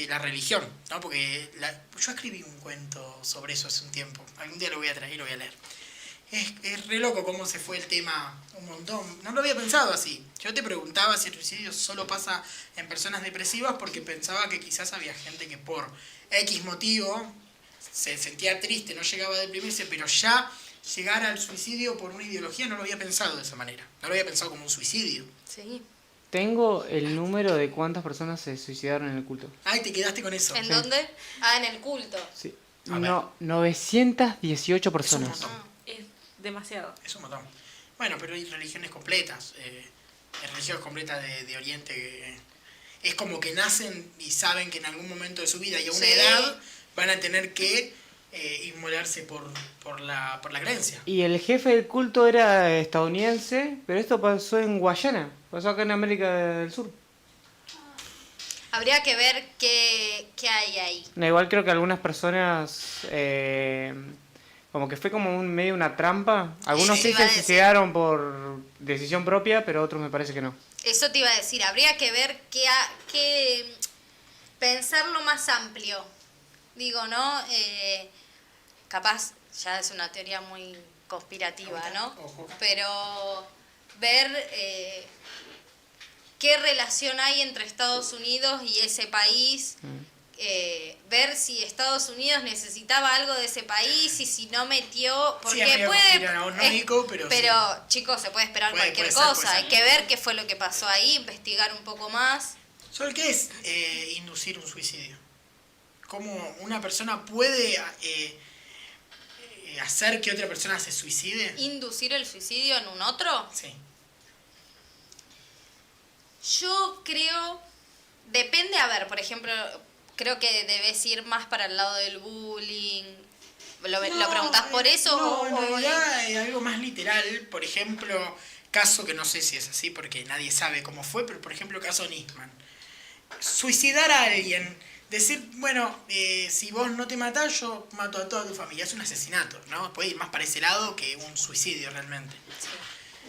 C: la religión, ¿no? Porque yo escribí un cuento sobre eso hace un tiempo. Algún día lo voy a traer y lo voy a leer. Es re loco cómo se fue el tema un montón. No lo había pensado así. Yo te preguntaba si el suicidio solo pasa en personas depresivas porque pensaba que quizás había gente que por X motivo se sentía triste, no llegaba a deprimirse, pero ya llegar al suicidio por una ideología, no lo había pensado de esa manera. No lo había pensado como un suicidio.
F: Sí.
E: Tengo el número de cuántas personas se suicidaron en el culto.
C: Ay, te quedaste con eso.
F: ¿En dónde? Ah, en el culto.
E: Sí.
C: A ver.
E: No, 918
C: Es un
E: personas.
C: montón.
D: Es demasiado.
C: Es un montón. Bueno, pero hay religiones completas. Religiones completas de Oriente. Es como que nacen y saben que en algún momento de su vida y a una
F: Sí.
C: edad van a tener que inmolarse por la creencia.
E: Y el jefe del culto era estadounidense, pero esto pasó en Guayana, pasó acá en América del Sur.
F: Habría que ver qué hay ahí.
E: No, igual creo que algunas personas, como que fue como medio una trampa. Algunos
F: Eso
E: sí
F: iba
E: se
F: a decir.
E: suicidaron por decisión propia, pero otros me parece que no.
F: Eso te iba a decir, habría que ver qué pensarlo más amplio. Digo, ¿no? Capaz ya es una teoría muy conspirativa, ¿no?
C: Ojo.
F: Pero ver qué relación hay entre Estados Unidos y ese país, ver si Estados Unidos necesitaba algo de ese país y si no metió, porque
C: medio
F: puede,
C: conspiranoico, pero sí.
F: chicos, se puede esperar
C: Puede
F: cualquier
C: ser,
F: cosa,
C: puede ser.
F: hay que ver qué fue lo que pasó ahí, investigar un poco más.
C: Sol, ¿qué es inducir un suicidio? ¿Cómo una persona puede hacer que otra persona se suicide?
F: ¿Inducir el suicidio en un otro?
C: Sí.
F: Yo creo, depende, a ver, por ejemplo, creo que debes ir más para el lado del bullying. ¿Lo preguntás por eso?
C: No, en
F: o-
C: realidad algo más literal. Por ejemplo, caso que no sé si es así porque nadie sabe cómo fue, pero por ejemplo, caso Nisman. Suicidar a alguien, decir, bueno, si vos no te matás, yo mato a toda tu familia. Es un asesinato, ¿no? Puede ir más para ese lado que un suicidio realmente.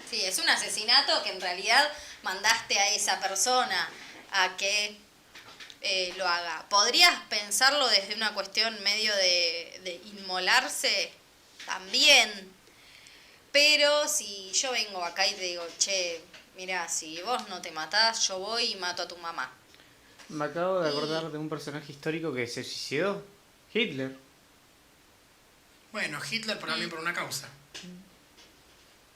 F: Sí, es un asesinato que en realidad mandaste a esa persona a que lo haga. ¿Podrías pensarlo desde una cuestión medio de inmolarse? También. Pero si yo vengo acá y te digo, che, mira, si vos no te matás, yo voy y mato a tu mamá.
E: Me acabo de acordar de un personaje histórico que se suicidó. Hitler.
C: Bueno, Hitler también por una causa.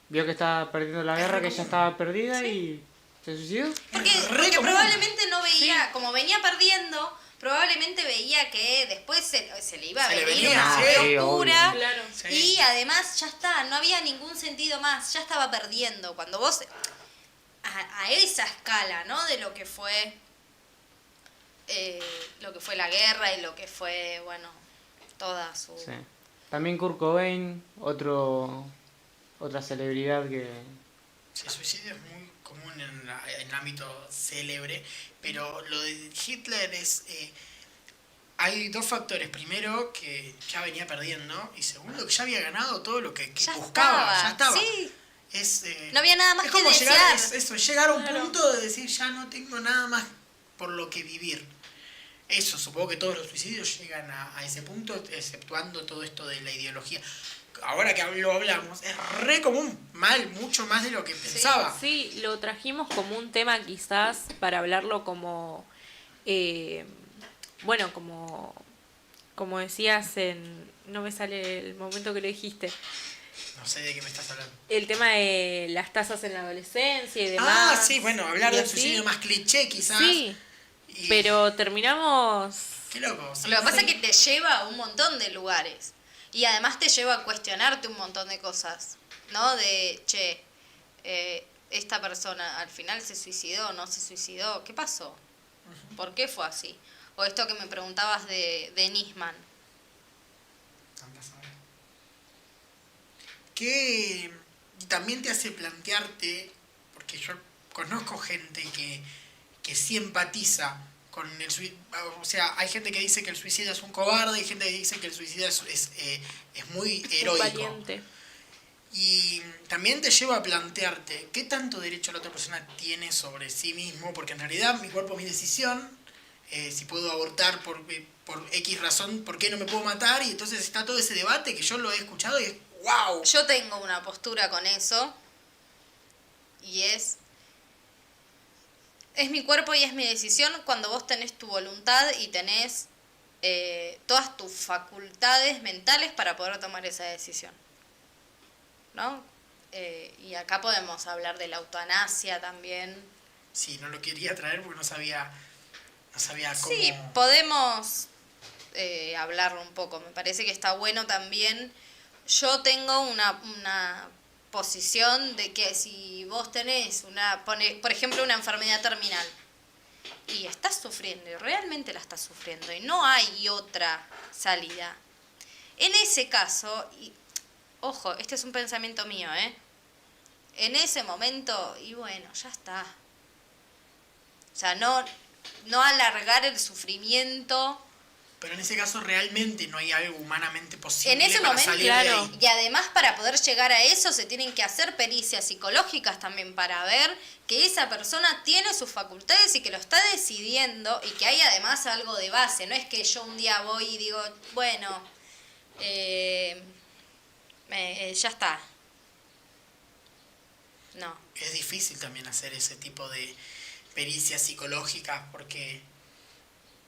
E: Vio que estaba perdiendo la guerra, que ya estaba perdida y se suicidó.
F: Porque
C: Re común.
F: probablemente no veía, como venía perdiendo, probablemente veía que después se le iba a
C: Se le
F: venir
C: venía,
F: una
C: sí,
F: locura.
E: obvio.
D: Claro.
C: Sí.
F: Y además ya está, no había ningún sentido más, ya estaba perdiendo. Cuando vos, a esa escala, ¿no? De lo que fue la guerra y lo que fue, bueno, toda su...
E: Sí. También Kurt Cobain, otra celebridad que...
C: Sí, el suicidio es muy común en el ámbito célebre, pero lo de Hitler es... hay dos factores. Primero, que ya venía perdiendo, y segundo, que ya había ganado todo lo que
F: Ya
C: buscaba.
F: estaba,
C: Ya estaba.
F: sí.
C: Es,
F: No había nada más
C: es
F: que
C: como llegar,
F: desear.
C: es eso, llegar a un punto de decir, ya no tengo nada más por lo que vivir. Eso, supongo que todos los suicidios llegan a ese punto, exceptuando todo esto de la ideología. Ahora que lo hablamos, es re común, mucho más de lo que pensaba.
D: Sí, lo trajimos como un tema quizás para hablarlo como, bueno, como decías no me sale el momento que lo dijiste,
C: No sé de qué me estás hablando.
D: el tema de las tasas en la adolescencia y demás.
C: Ah, sí, bueno, hablar
D: y
C: del
D: así.
C: suicidio más cliché quizás.
D: Sí,
C: y-
D: pero terminamos...
C: Qué loco. Sí,
F: Lo que pasa
C: sí.
F: es que te lleva a un montón de lugares. Y además te lleva a cuestionarte un montón de cosas. ¿No? De, che, esta persona al final se suicidó, no se suicidó. ¿Qué pasó? ¿Por qué fue así? O esto que me preguntabas de Nisman.
C: Andás a ver. Que también te hace plantearte, porque yo conozco gente que sí empatiza con el suicidio. O sea, hay gente que dice que el suicida es un cobarde, hay gente que dice que el suicida es muy heroico.
D: Valiente.
C: Y también te lleva a plantearte qué tanto derecho la otra persona tiene sobre sí mismo, porque en realidad mi cuerpo, mi decisión, si puedo abortar por X razón, ¿por qué no me puedo matar? Y entonces está todo ese debate que yo lo he escuchado y es ¡wow!
F: Yo tengo una postura con eso. Y es mi cuerpo y es mi decisión cuando vos tenés tu voluntad y tenés todas tus facultades mentales para poder tomar esa decisión. ¿no? Y acá podemos hablar de la eutanasia también.
C: Sí, no lo quería traer porque no sabía cómo...
F: Sí, podemos hablarlo un poco. Me parece que está bueno también. Yo tengo una posición de que si vos tenés por ejemplo, una enfermedad terminal y estás sufriendo, y realmente la estás sufriendo, y no hay otra salida, en ese caso, y, ojo, este es un pensamiento mío, en ese momento, y bueno, ya está. O sea, no alargar el sufrimiento.
C: Pero en ese caso realmente no hay algo humanamente posible
F: En ese
C: para
F: momento,
C: salir de
F: claro.
C: ahí.
F: Y además, para poder llegar a eso se tienen que hacer pericias psicológicas también para ver que esa persona tiene sus facultades y que lo está decidiendo, y que hay además algo de base. No es que yo un día voy y digo, bueno, ya está. No.
C: Es difícil también hacer ese tipo de pericias psicológicas porque...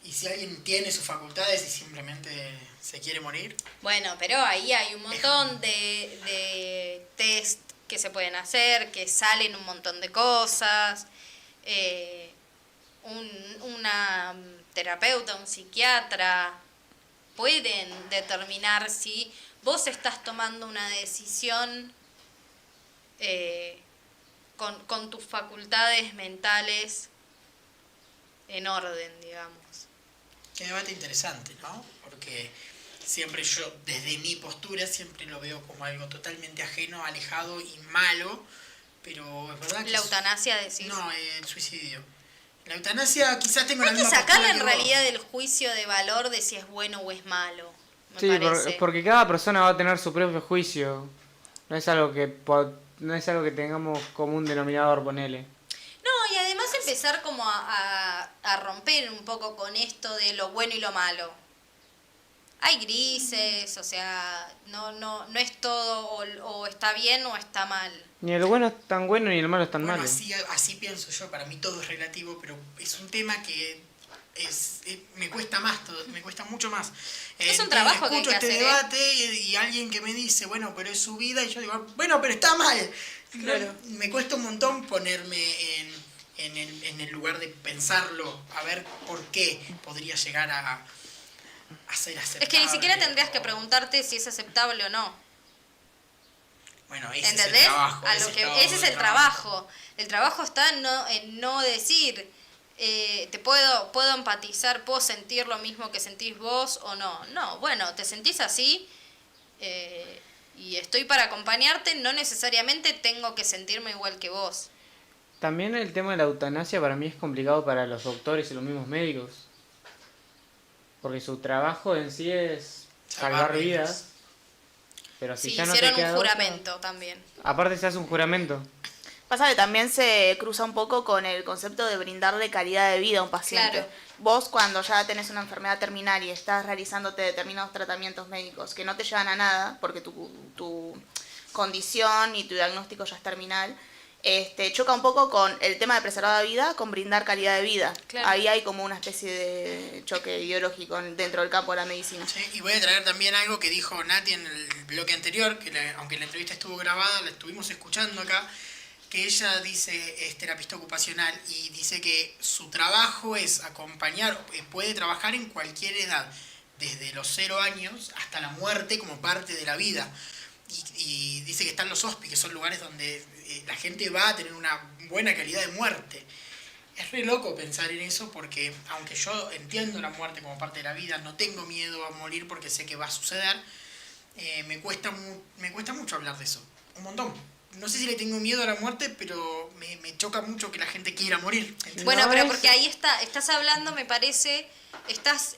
C: ¿Y si alguien tiene sus facultades y simplemente se quiere morir?
F: Bueno, pero ahí hay un montón de test que se pueden hacer, que salen un montón de cosas. Una terapeuta, un psiquiatra, pueden determinar si vos estás tomando una decisión con tus facultades mentales en orden, digamos.
C: Qué debate interesante, ¿no? Porque siempre yo, desde mi postura, siempre lo veo como algo totalmente ajeno, alejado y malo, pero es verdad que...
F: La eutanasia, decís.
C: No, el suicidio. La eutanasia quizás tengo la
F: Hay que
C: misma
F: sacarle
C: postura
F: en
C: que vos.
F: realidad del juicio de valor de si es bueno o es malo, me
E: Sí,
F: parece.
E: porque cada persona va a tener su propio juicio. No es algo que tengamos como un denominador, ponele.
F: No, y además empezar como a romper un poco con esto de lo bueno y lo malo. Hay grises, o sea, no es todo o está bien o está mal.
E: Ni el bueno es tan bueno ni el malo es tan
C: Bueno,
E: malo.
C: así pienso yo, para mí todo es relativo, pero es un tema que me cuesta más, me cuesta mucho más.
F: Es un trabajo que hay
C: escucho
F: que
C: este
F: hacer,
C: debate y alguien que me dice, bueno, pero es su vida, y yo digo, bueno, pero está mal.
F: Claro.
C: Me cuesta un montón ponerme en el lugar de pensarlo, a ver por qué podría llegar a ser aceptable.
F: Es que ni siquiera tendrías que preguntarte si es aceptable o no.
C: Bueno, ese
F: ¿Entendés?
C: es el trabajo.
F: Ese es el trabajo. El trabajo está en no decir, puedo empatizar, puedo sentir lo mismo que sentís vos o no. No, bueno, te sentís así y estoy para acompañarte, no necesariamente tengo que sentirme igual que vos.
E: También el tema de la eutanasia para mí es complicado para los doctores y los mismos médicos. Porque su trabajo en sí es salvar vidas. Pero si
F: Sí,
E: ya no te
F: hicieron
E: queda
F: un
E: otra-
F: juramento también.
E: Aparte se hace un juramento.
G: Pasa que también se cruza un poco con el concepto de brindarle calidad de vida a un paciente.
F: Claro.
G: Vos cuando ya tenés una enfermedad terminal y estás realizándote determinados tratamientos médicos que no te llevan a nada, porque tu condición y tu diagnóstico ya es terminal, choca un poco con el tema de preservar la vida, con brindar calidad de vida.
F: Claro.
G: Ahí hay como una especie de choque ideológico dentro del campo de la medicina.
C: Sí, y voy a traer también algo que dijo Nati en el bloque anterior, que aunque la entrevista estuvo grabada, la estuvimos escuchando acá, que ella dice, es terapista ocupacional, y dice que su trabajo es acompañar, puede trabajar en cualquier edad, desde los 0 años hasta la muerte como parte de la vida. Y dice que están los hospi, que son lugares donde la gente va a tener una buena calidad de muerte. Es re loco pensar en eso porque, aunque yo entiendo la muerte como parte de la vida, no tengo miedo a morir porque sé que va a suceder, me cuesta mucho hablar de eso. Un montón. No sé si le tengo miedo a la muerte, pero me choca mucho que la gente quiera morir. ¿Entendés?
F: Bueno,
E: No
F: pero
E: es-
F: porque ahí estás hablando, me parece, estás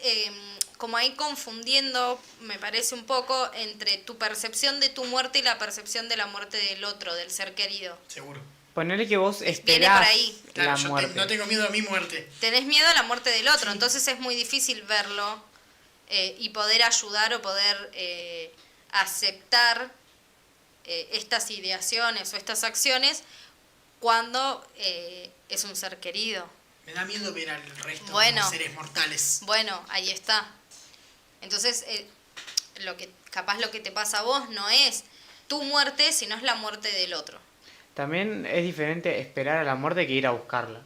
F: como ahí confundiendo, me parece un poco, entre tu percepción de tu muerte y la percepción de la muerte del otro, del ser querido.
C: Seguro.
E: Ponele que vos
F: Viene
E: esperás
F: por ahí.
C: Claro,
E: la
C: yo
E: muerte.
C: no tengo miedo a mi muerte.
F: Tenés miedo a la muerte del otro, entonces es muy difícil verlo y poder ayudar o poder aceptar estas ideaciones o estas acciones cuando es un ser querido.
C: Me da miedo ver al resto
F: Bueno.
C: de seres mortales.
F: Bueno, ahí está. Entonces, capaz lo que te pasa a vos no es tu muerte, sino es la muerte del otro.
E: También es diferente esperar a la muerte que ir a buscarla.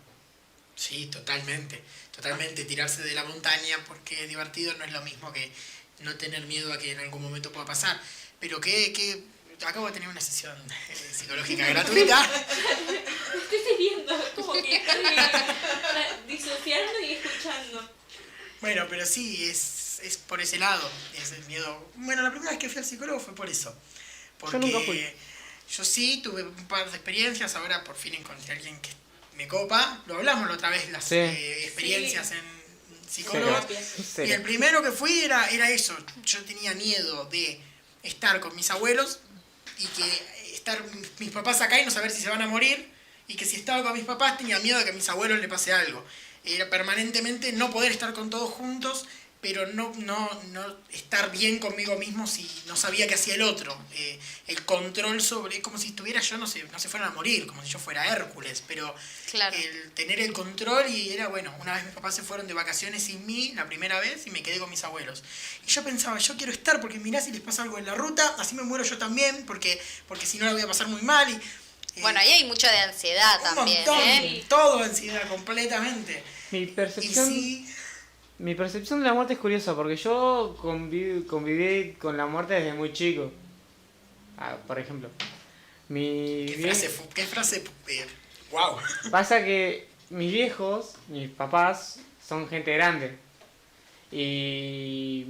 C: Sí, totalmente. Totalmente tirarse de la montaña porque es divertido, no es lo mismo que no tener miedo a que en algún momento pueda pasar. Pero que acabo de tener una sesión psicológica gratuita.
D: Estoy viendo como que estoy disociando y escuchando.
C: Bueno, pero sí, es por ese lado, es el miedo. Bueno, la primera vez que fui al psicólogo fue por eso. Porque
E: Yo nunca fui.
C: yo sí tuve un par de experiencias, ahora por fin encontré a alguien que me copa. Lo hablamos la otra vez, las
E: Sí.
C: experiencias en psicólogos.
E: Cero.
C: Y el primero que fui era eso. Yo tenía miedo de estar con mis abuelos y que estar mis papás acá y no saber si se van a morir. Y que si estaba con mis papás tenía miedo de que a mis abuelos le pase algo. Era permanentemente no poder estar con todos juntos, pero no estar bien conmigo mismo si no sabía qué hacía el otro. El control sobre, como si estuviera yo, no se fueran a morir, como si yo fuera Hércules, pero
F: Claro.
C: el tener el control y era, bueno, una vez mis papás se fueron de vacaciones sin mí, la primera vez, y me quedé con mis abuelos. Y yo pensaba, yo quiero estar porque mirá si les pasa algo en la ruta, así me muero yo también, porque si no la voy a pasar muy mal. Y,
F: Bueno, ahí hay mucho de ansiedad
C: un
F: también,
C: montón,
F: ¿eh?
C: todo ansiedad, completamente.
E: Mi
C: Y
E: percepción,
C: sí,
E: mi percepción de la muerte es curiosa porque yo conviví con la muerte desde muy chico. Por ejemplo,
C: qué frase, wow.
E: pasa que mis viejos, mis papás, son gente grande. Y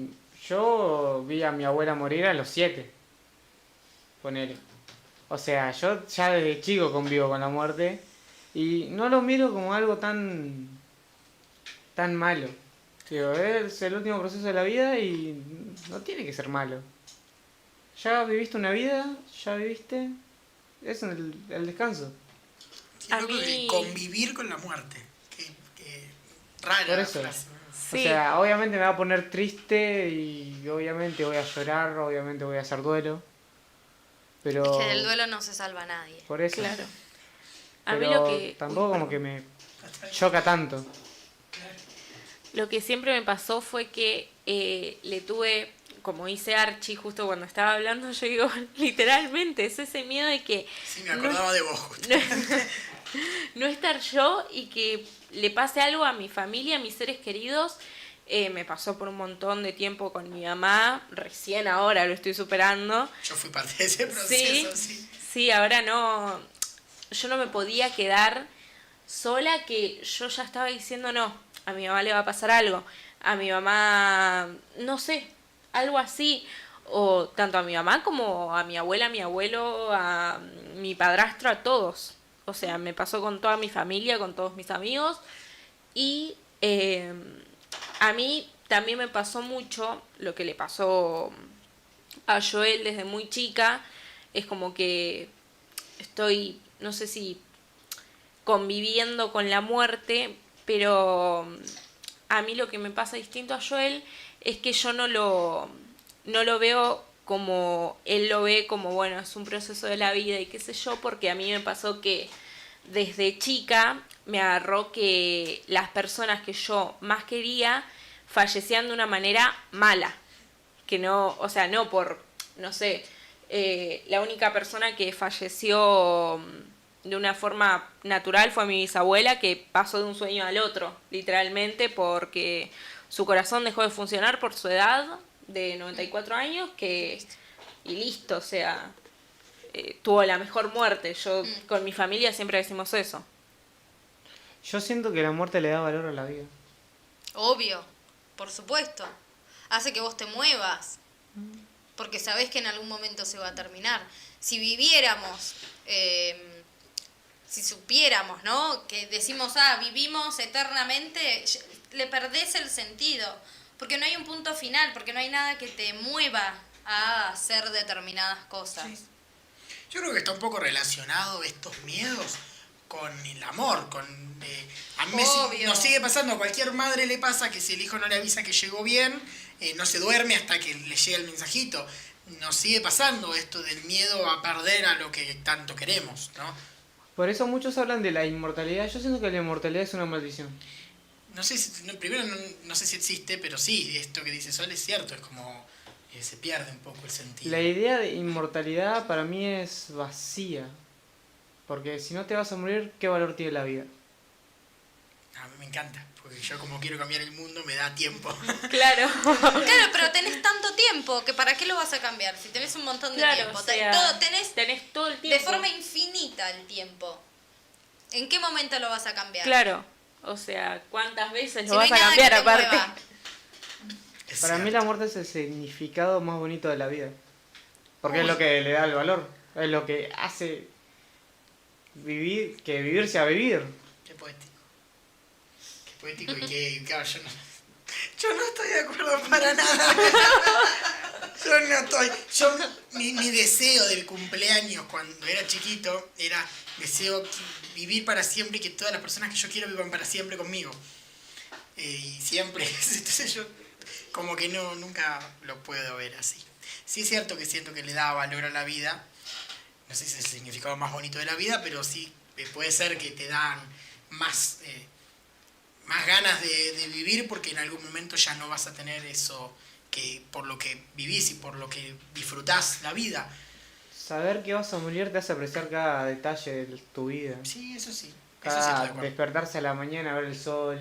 E: yo vi a mi abuela morir a los 7. Ponele. O sea, yo ya desde chico convivo con la muerte y no lo miro como algo tan malo. Digo, es el último proceso de la vida y no tiene que ser malo. Ya viviste una vida, ya viviste, es el descanso.
C: Qué
D: A
C: loco de
D: mí-
C: convivir con la muerte. Qué rara
E: Por
C: la
E: eso.
C: frase.
D: Sí.
E: O sea, obviamente me va a poner triste y obviamente voy a llorar, obviamente voy a hacer duelo. Pero
F: Es que del duelo no se salva nadie.
E: por eso.
D: Claro. A mí
E: Pero
D: lo que...
E: tampoco como que me choca tanto.
D: Lo que siempre me pasó fue que le tuve, como dice Archie justo cuando estaba hablando, yo digo, literalmente, es ese miedo de que
C: Sí, me acordaba de vos, justo.
D: no estar yo y que le pase algo a mi familia, a mis seres queridos. Me pasó por un montón de tiempo con mi mamá, recién ahora lo estoy superando.
C: Yo fui parte de ese proceso, sí.
D: Sí, ahora no, yo no me podía quedar sola, que yo ya estaba diciendo no, a mi mamá le va a pasar algo, a mi mamá, no sé, algo así, o tanto a mi mamá como a mi abuela, a mi abuelo, a mi padrastro, a todos. O sea, me pasó con toda mi familia, con todos mis amigos, y a mí también me pasó mucho lo que le pasó a Joel desde muy chica. Es como que estoy, no sé si conviviendo con la muerte, pero a mí lo que me pasa distinto a Joel es que yo no lo veo como él lo ve, como bueno, es un proceso de la vida y qué sé yo, porque a mí me pasó que desde chica me agarró que las personas que yo más quería fallecían de una manera mala, que no, o sea, no por, no sé, la única persona que falleció de una forma natural fue mi bisabuela, que pasó de un sueño al otro, literalmente, porque su corazón dejó de funcionar por su edad de 94 años, y listo, o sea, tuvo la mejor muerte. Yo con mi familia siempre decimos eso.
E: Yo siento que la muerte le da valor a la vida.
F: Obvio, por supuesto. Hace que vos te muevas. Porque sabés que en algún momento se va a terminar. Si viviéramos, si supiéramos, ¿no? Que decimos, vivimos eternamente, le perdés el sentido. Porque no hay un punto final, porque no hay nada que te mueva a hacer determinadas cosas.
C: Sí. Yo creo que está un poco relacionado estos miedos con el amor, a mí
F: Obvio.
C: nos sigue pasando, a cualquier madre le pasa que si el hijo no le avisa que llegó bien, no se duerme hasta que le llega el mensajito. Nos sigue pasando esto del miedo a perder a lo que tanto queremos, ¿no?
E: Por eso muchos hablan de la inmortalidad. Yo siento que la inmortalidad es una maldición.
C: No sé si, primero no sé si existe, pero sí, esto que dice Sol es cierto, es como se pierde un poco el sentido.
E: La idea de inmortalidad para mí es vacía. Porque si no te vas a morir, ¿qué valor tiene la vida?
C: A mí me encanta, porque yo como quiero cambiar el mundo me da tiempo.
D: Claro.
F: Claro, pero tenés tanto tiempo que ¿para qué lo vas a cambiar? Si tenés un montón de
D: Claro,
F: tiempo.
D: o sea,
F: Tenés
D: todo el
F: de
D: tiempo.
F: forma infinita el tiempo. ¿En qué momento lo vas a cambiar?
D: Claro. O sea, ¿cuántas veces
F: Si
D: lo
F: no
D: vas
F: hay
D: a
F: nada
D: cambiar
F: que te
D: aparte?
F: mueva.
C: Es
E: Para mí
C: cierto.
E: la muerte es el significado más bonito de la vida. Porque es lo que le da el valor. Es lo que hace vivir, que vivir sea vivir.
C: Qué poético. Qué poético y qué... Claro, yo no estoy de acuerdo para nada. Yo no estoy... Mi deseo del cumpleaños cuando era chiquito era deseo vivir para siempre y que todas las personas que yo quiero vivan para siempre conmigo. Y siempre... Entonces yo como que nunca lo puedo ver así. Sí es cierto que siento que le da valor a la vida. No sé si es el significado más bonito de la vida, pero sí puede ser que te dan más ganas de vivir porque en algún momento ya no vas a tener eso que por lo que vivís y por lo que disfrutás la vida.
E: Saber que vas a morir te hace apreciar cada detalle de tu vida.
C: Sí, eso sí. Eso sí estoy de
E: Cada
C: acuerdo.
E: despertarse a la mañana, ver el sol.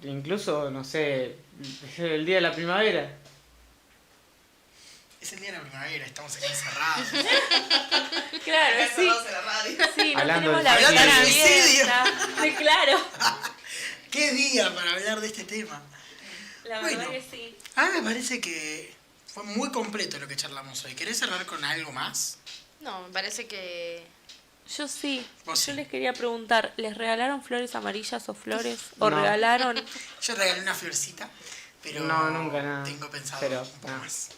E: Incluso, no sé, el día de la primavera.
C: Es el día de la primavera, estamos aquí encerrados.
D: Claro,
G: Acá
D: sí.
G: encerrados en la radio.
D: Sí, no
E: Hablando
D: tenemos
E: del
D: la
C: Hablando
D: ventana
C: del suicidio.
D: abierta. Sí, claro.
C: ¡Qué día para hablar de este tema!
D: La
C: Bueno.
D: verdad que sí.
C: A mí me parece que fue muy completo lo que charlamos hoy. ¿Querés cerrar con algo más?
F: No, me parece que...
D: Yo sí.
C: Vos sí.
D: Yo les quería preguntar, ¿les regalaron flores amarillas o flores? ¿O
E: No.
D: regalaron?
C: Yo regalé una florcita, pero
E: No, nunca nada.
C: tengo pensado
E: Pero,
C: un poco
E: nada.
C: más.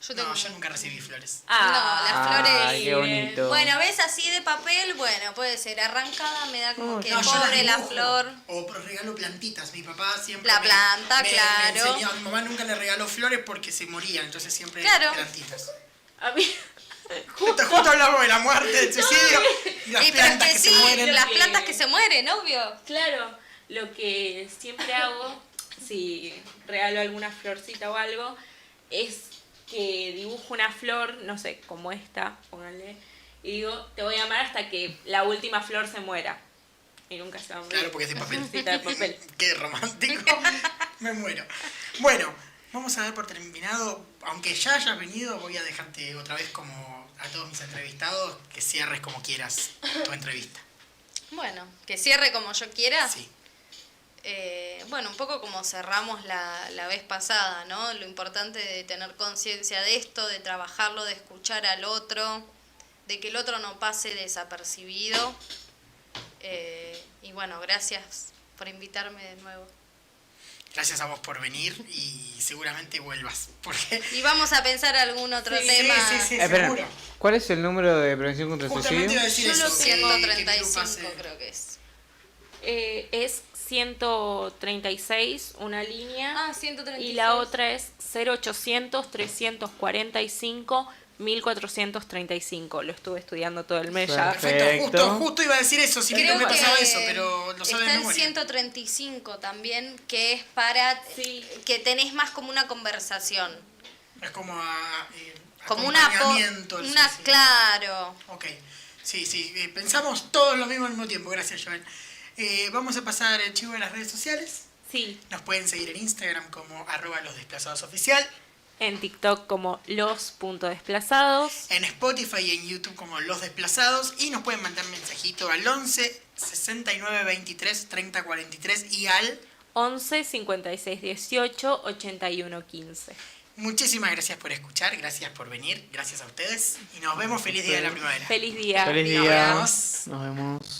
F: Yo tengo...
C: No, yo nunca recibí flores.
F: No, las flores...
E: Ay, qué bonito.
F: Bueno, ves así de papel, bueno, puede ser. Arrancada me da como
E: No,
F: que
C: No, yo las
F: pobre la
C: dibujo.
F: flor.
C: O regalo plantitas. Mi papá siempre
F: La planta, claro.
C: enseñó. A mi mamá nunca le regaló flores porque se morían, entonces siempre
F: Claro.
C: plantitas.
D: A mí...
C: Justo hablamos de la muerte, del suicidio y las
F: Y pero es
C: plantas
F: que
C: que
F: sí,
C: se mueren.
F: las plantas que se mueren, obvio.
D: Claro, lo que siempre hago, si regalo alguna florcita o algo, es que dibujo una flor, no sé, como esta, pónganle, y digo, te voy a amar hasta que la última flor se muera. Y nunca se va a morir.
C: Claro, porque es de papel.
D: Sí, está de papel.
C: Qué romántico. Me muero. Bueno, vamos a dar por terminado. Aunque ya hayas venido, voy a dejarte otra vez como a todos mis entrevistados que cierres como quieras tu entrevista.
F: Bueno, que cierre como yo quiera.
C: Sí.
F: Bueno, un poco como cerramos la vez pasada, ¿no? Lo importante de tener conciencia de esto, de trabajarlo, de escuchar al otro, de que el otro no pase desapercibido. Y bueno, gracias por invitarme de nuevo.
C: Gracias a vos por venir y seguramente vuelvas. Porque
F: Y vamos a pensar algún otro tema.
C: sí,
E: Espera,
C: seguro.
E: ¿cuál es el número de prevención contra el
C: Justamente iba a
E: suicidio?
C: decir
F: Yo
C: eso.
F: lo
C: que Piru
F: 135
C: pase.
F: creo que es.
D: Es 136, una línea.
F: Ah, 136.
D: Y la otra es 0800-345-1435. Lo estuve estudiando todo el mes ya.
C: Perfecto, justo iba a decir eso, si
F: Creo
C: no me pasaba
F: que
C: eso, pero lo sabe
F: está
C: de
F: el
C: memoria.
F: 135 también, que es para
D: Sí.
F: que tenés más como una conversación.
C: Es como
F: Como una...
C: acompañamiento al
F: una
C: suicidio.
F: claro.
C: Ok, sí, pensamos todos lo mismo al mismo tiempo, gracias Joel. Vamos a pasar el chivo de las redes sociales.
D: Sí,
C: Nos pueden seguir en Instagram como @losdesplazadosoficial,
D: en TikTok como los.desplazados.
C: en Spotify y en YouTube como Los Desplazados y nos pueden mandar mensajito al 11 69 23 30 43 y al...
D: 11 56 18 81 15.
C: Muchísimas gracias por escuchar, gracias por venir, gracias a ustedes y nos vemos. Feliz día de la primavera.
D: Feliz día.
E: Feliz
C: Nos
E: día.
C: vemos.
E: Nos vemos.